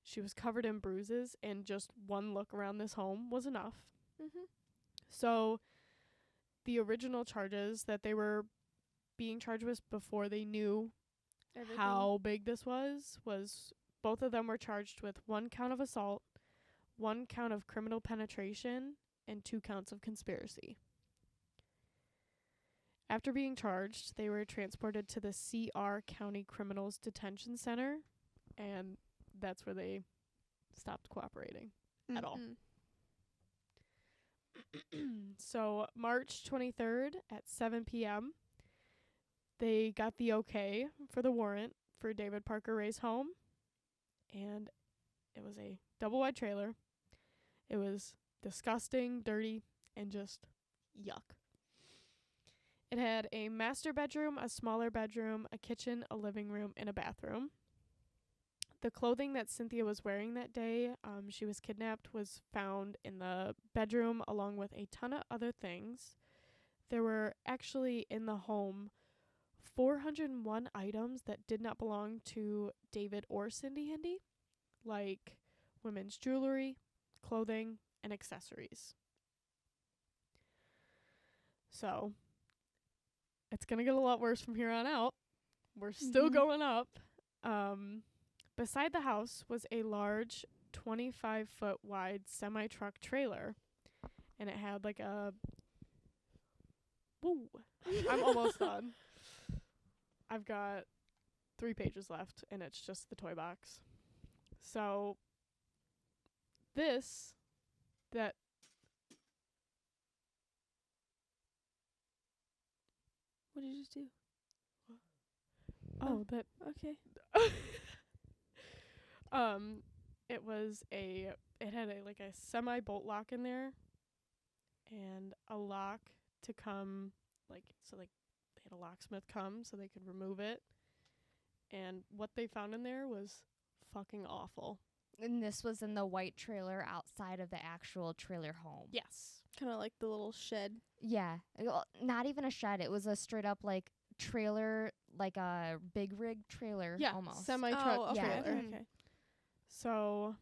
Speaker 3: She was covered in bruises, and just one look around this home was enough. So the original charges that they were being charged with before they knew how big this was both of them were charged with 1 count of assault, 1 count of criminal penetration, and 2 counts of conspiracy. After being charged, they were transported to the C.R. County Criminals Detention Center, and that's where they stopped cooperating at all. So March 23rd at 7 p.m., They got the okay for the warrant for David Parker Ray's home, and it was a double-wide trailer. It was disgusting, dirty, and just yuck. It had a master bedroom, a smaller bedroom, a kitchen, a living room, and a bathroom. The clothing that Cynthia was wearing that day, she was kidnapped, was found in the bedroom along with a ton of other things. There were actually in the home 401 items that did not belong to David or Cindy Hindy, like women's jewelry, clothing, and accessories. So, it's going to get a lot worse from here on out. We're still going up. Beside the house was a large 25-foot wide semi-truck trailer, and it had like a... Woo! I'm almost done. I've got 3 pages left, and it's just the toy box. So, that...
Speaker 2: What did you just do?
Speaker 3: Oh, that...
Speaker 2: Okay.
Speaker 3: It had a semi bolt lock in there, and a lock to come, they had a locksmith come so they could remove it, and what they found in there was fucking awful.
Speaker 4: And this was in the white trailer outside of the actual trailer home.
Speaker 3: Yes.
Speaker 2: Kind of like the little shed.
Speaker 4: Yeah. Well, not even a shed. It was a straight up trailer, like a big rig trailer.
Speaker 3: Yeah,
Speaker 4: almost.
Speaker 3: semi-truck
Speaker 2: okay.
Speaker 3: trailer.
Speaker 2: Okay.
Speaker 3: So,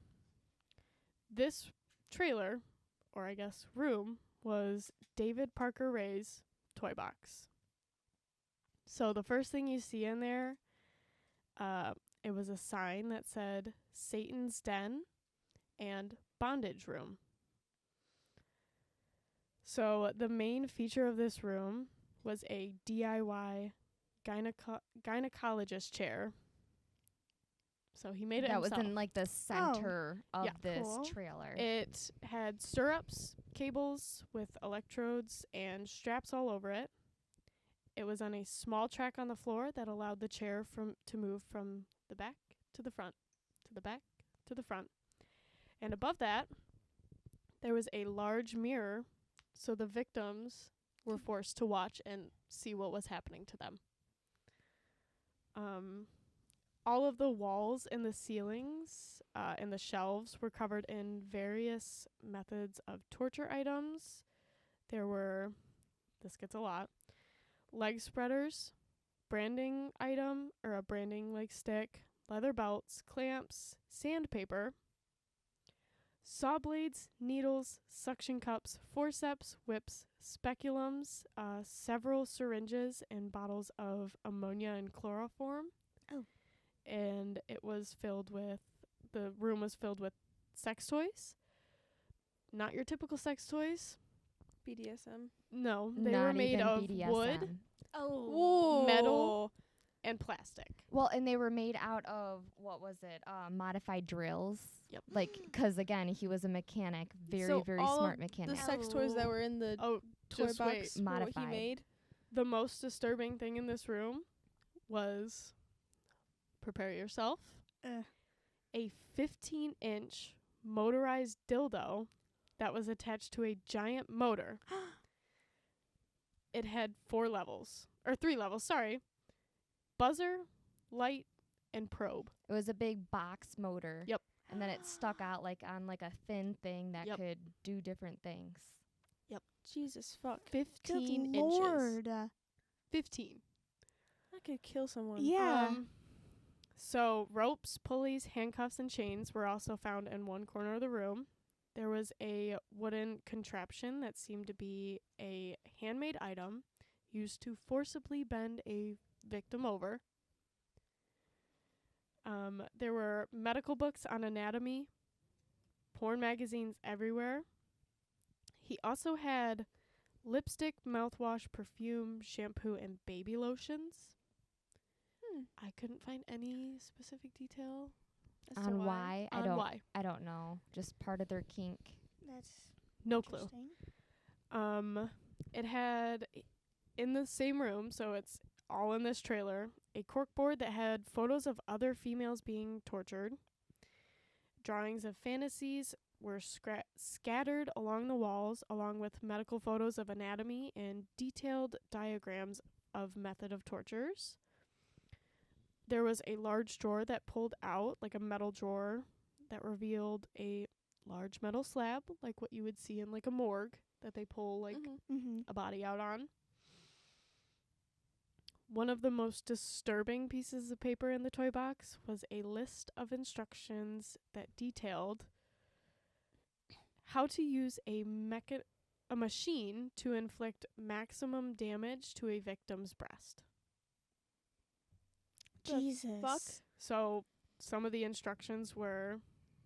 Speaker 3: this trailer, or I guess room, was David Parker Ray's toy box. So, the first thing you see in there, it was a sign that said Satan's Den and Bondage Room. So, the main feature of this room was a DIY gynecologist chair. So he made it
Speaker 4: that
Speaker 3: himself.
Speaker 4: was in the center of this
Speaker 1: cool.
Speaker 4: trailer.
Speaker 3: It had stirrups, cables with electrodes, and straps all over it. It was on a small track on the floor that allowed the chair to move from the back to the front, to the back to the front. And above that, there was a large mirror, so the victims were forced to watch and see what was happening to them. All of the walls and the ceilings and the shelves were covered in various methods of torture items. There were, this gets a lot, leg spreaders, branding item, or a branding stick, leather belts, clamps, sandpaper, saw blades, needles, suction cups, forceps, whips, speculums, several syringes, and bottles of ammonia and chloroform.
Speaker 1: Oh.
Speaker 3: And the room was filled with sex toys. Not your typical sex toys.
Speaker 2: BDSM.
Speaker 3: No, they
Speaker 4: Not
Speaker 3: were made
Speaker 4: even
Speaker 3: of
Speaker 4: BDSM.
Speaker 3: wood,
Speaker 1: Oh.
Speaker 3: metal, and plastic.
Speaker 4: Well, and they were made out of, what was it, modified drills.
Speaker 3: Yep.
Speaker 4: 'Cause again, he was a mechanic, very
Speaker 2: So all
Speaker 4: smart
Speaker 2: of
Speaker 4: mechanic.
Speaker 2: The sex toys that were in the toy
Speaker 3: Just
Speaker 2: box
Speaker 3: wait.
Speaker 2: were what he
Speaker 4: Modified.
Speaker 2: made.
Speaker 3: The most disturbing thing in this room was, prepare yourself, a 15-inch motorized dildo that was attached to a giant motor. It had 3 levels, sorry. Buzzer, light, and probe.
Speaker 4: It was a big box motor.
Speaker 3: Yep.
Speaker 4: And then it stuck out on a thin thing that
Speaker 3: Yep.
Speaker 4: could do different things.
Speaker 2: Jesus fuck.
Speaker 3: 15
Speaker 1: Good
Speaker 3: inches.
Speaker 1: Lord.
Speaker 3: 15.
Speaker 2: That could kill someone.
Speaker 1: Yeah.
Speaker 3: So ropes, pulleys, handcuffs, and chains were also found in one corner of the room. There was a wooden contraption that seemed to be a handmade item used to forcibly bend a victim over. There were medical books on anatomy, porn magazines everywhere. He also had lipstick, mouthwash, perfume, shampoo, and baby lotions. I couldn't find any specific detail as to
Speaker 4: On why?
Speaker 3: why.
Speaker 4: I don't know. Just part of their kink.
Speaker 1: That's
Speaker 3: No clue.
Speaker 1: interesting.
Speaker 3: It had in the same room, so it's all in this trailer, a corkboard that had photos of other females being tortured. Drawings of fantasies were scattered along the walls, along with medical photos of anatomy and detailed diagrams of method of tortures. There was a large drawer that pulled out, like a metal drawer, that revealed a large metal slab, like what you would see in like a morgue, that they pull like a body out on. One of the most disturbing pieces of paper in the toy box was a list of instructions that detailed how to use a machine to inflict maximum damage to a victim's breast.
Speaker 1: Jesus.
Speaker 2: Fuck?
Speaker 3: So some of the instructions were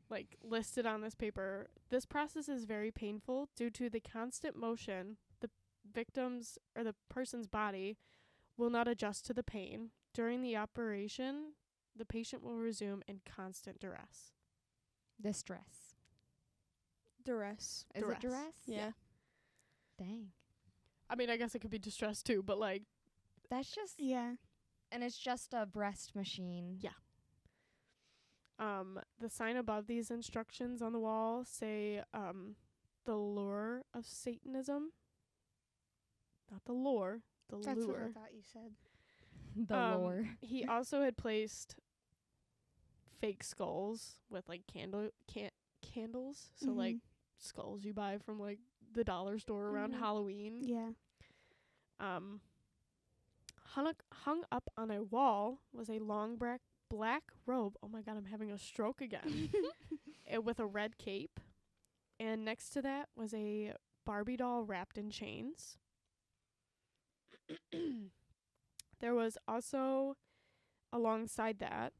Speaker 3: like listed on this paper. This process is very painful due to the constant motion. The victim's or the person's body will not adjust to the pain. During the operation, the patient will resume in constant duress.
Speaker 4: Distress.
Speaker 2: Duress.
Speaker 4: Is it duress?
Speaker 2: Yeah.
Speaker 4: Dang.
Speaker 3: I mean, I guess it could be distress too, but like
Speaker 4: That's just...
Speaker 1: Yeah.
Speaker 4: And it's just a breast machine.
Speaker 3: Yeah. The sign above these instructions on the wall say the lure of Satanism. Not the lore, the
Speaker 1: That's
Speaker 3: lure.
Speaker 1: what I thought you said.
Speaker 4: The lore.
Speaker 3: He also had placed fake skulls with like candles, so like skulls you buy from like the dollar store around Halloween.
Speaker 1: Yeah.
Speaker 3: Hung up on a wall was a long black robe. Oh my god, I'm having a stroke again. With a red cape. And next to that was a Barbie doll wrapped in chains. There was also, alongside that,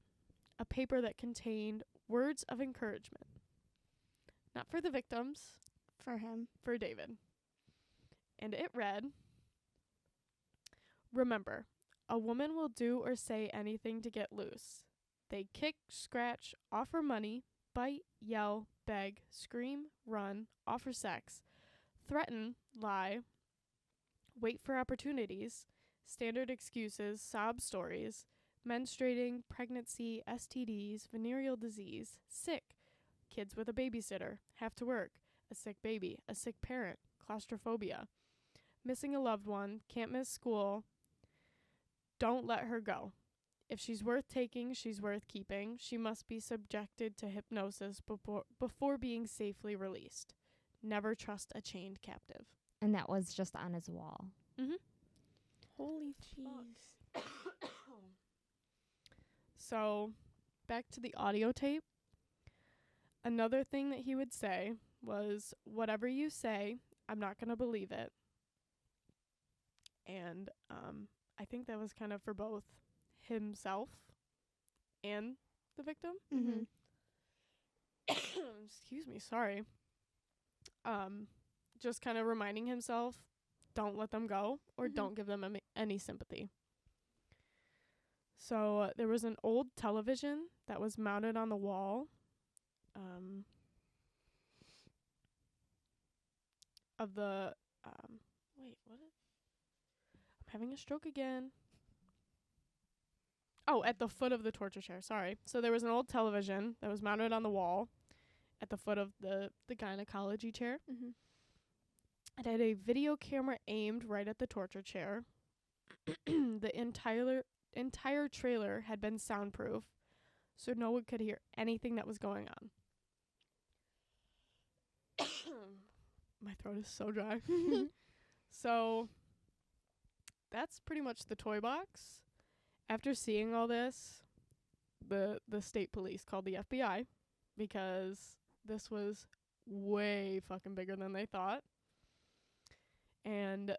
Speaker 3: a paper that contained words of encouragement. Not for the victims,
Speaker 1: For him.
Speaker 3: for David. And it read, "Remember, a woman will do or say anything to get loose. They kick, scratch, offer money, bite, yell, beg, scream, run, offer sex, threaten, lie, wait for opportunities, standard excuses, sob stories, menstruating, pregnancy, STDs, venereal disease, sick, kids with a babysitter, have to work, a sick baby, a sick parent, claustrophobia, missing a loved one, can't miss school, don't let her go. If she's worth taking, she's worth keeping. She must be subjected to hypnosis before being safely released. Never trust a chained captive."
Speaker 4: And that was just on his wall.
Speaker 2: Holy
Speaker 1: Jeez.
Speaker 3: So, back to the audio tape. Another thing that he would say was, "Whatever you say, I'm not going to believe it." And I think that was kind of for both himself and the victim. Excuse me, sorry. Just kind of reminding himself, don't let them go or don't give them any sympathy. So there was an old television that was mounted on the wall of the wait, what? I'm having a stroke again. Oh, at the foot of the torture chair, sorry. So there was an old television that was mounted on the wall at the foot of the gynecology chair. It had a video camera aimed right at the torture chair. The entire trailer had been soundproof, so no one could hear anything that was going on. My throat is so dry. So that's pretty much the toy box. After seeing all this, the state police called the FBI because this was way fucking bigger than they thought. And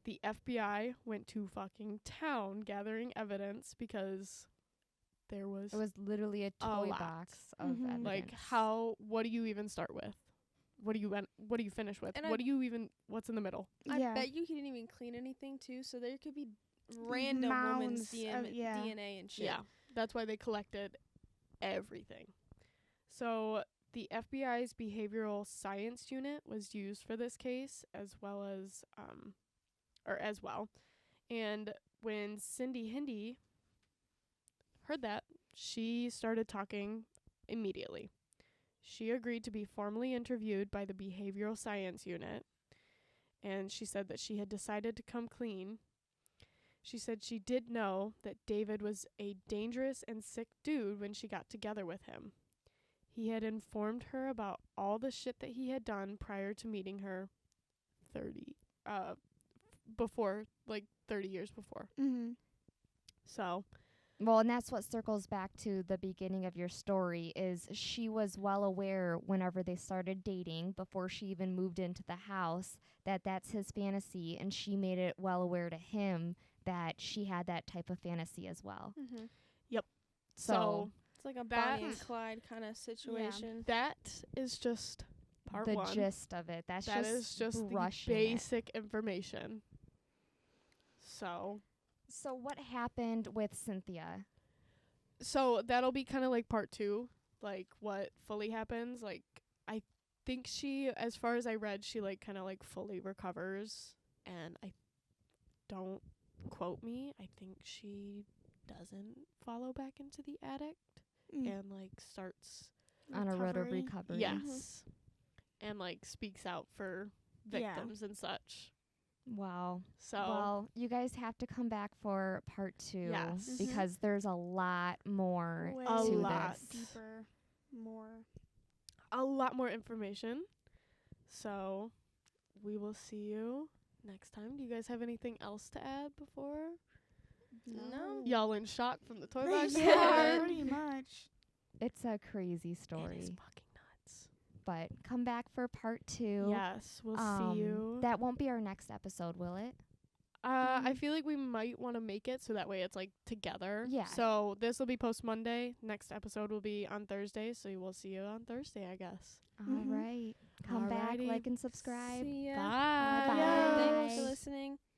Speaker 3: the FBI went to fucking town gathering evidence because there was...
Speaker 4: It was literally a toy box of evidence.
Speaker 3: Like, what do you even start with? What do you finish with?
Speaker 2: And
Speaker 3: What's in the middle?
Speaker 2: I bet you he didn't even clean anything too, so there could be random woman's DNA and shit.
Speaker 3: Yeah, that's why they collected everything. So the FBI's behavioral science unit was used for this case as well. And when Cindy Hindi heard that, she started talking immediately. She agreed to be formally interviewed by the behavioral science unit, and she said that she had decided to come clean. She said she did know that David was a dangerous and sick dude when she got together with him. He had informed her about all the shit that he had done prior to meeting her 30 years before.
Speaker 1: Mm-hmm.
Speaker 3: So,
Speaker 4: well, and that's what circles back to the beginning of your story, is she was well aware whenever they started dating, before she even moved into the house, that that's his fantasy, and she made it well aware to him that she had that type of fantasy as well.
Speaker 2: Mm-hmm.
Speaker 3: yep.
Speaker 4: So
Speaker 2: it's like a
Speaker 3: that-
Speaker 2: Bonnie and Clyde kind of situation.
Speaker 3: That is just part
Speaker 4: the
Speaker 3: one.
Speaker 4: gist of it. That
Speaker 3: is just the
Speaker 4: brushing it.
Speaker 3: basic information. So
Speaker 4: what happened with Cynthia?
Speaker 3: So that'll be kind of like part 2, like what fully happens. Like, I think she, as far as I read, she like kind of like fully recovers, and I don't quote me. I think she doesn't follow back into the addict and like starts
Speaker 4: on a road of recovery.
Speaker 3: Yes. And like speaks out for victims and such.
Speaker 4: Wow.
Speaker 3: So
Speaker 4: well, you guys have to come back for part 2
Speaker 3: Yes.
Speaker 4: because there's a lot more
Speaker 1: Way
Speaker 3: A
Speaker 4: to
Speaker 3: lot.
Speaker 4: this.
Speaker 1: deeper, more.
Speaker 3: a lot more information. So we will see you next time. Do you guys have anything else to add before?
Speaker 2: No.
Speaker 3: Y'all in shock from the toy box?
Speaker 1: Yeah, pretty much.
Speaker 4: It's a crazy
Speaker 3: It is
Speaker 4: story.
Speaker 3: fucking nuts.
Speaker 4: But come back for part 2.
Speaker 3: Yes, we'll see you.
Speaker 4: That won't be our next episode, will it?
Speaker 3: I feel like we might want to make it so that way it's like together.
Speaker 4: Yeah.
Speaker 3: So this will be post Monday. Next episode will be on Thursday. So we'll see you on Thursday, I guess.
Speaker 4: All right. Come back,
Speaker 3: Alrighty.
Speaker 4: like, and subscribe.
Speaker 2: See ya.
Speaker 3: Bye.
Speaker 4: Bye.
Speaker 2: Thanks for listening.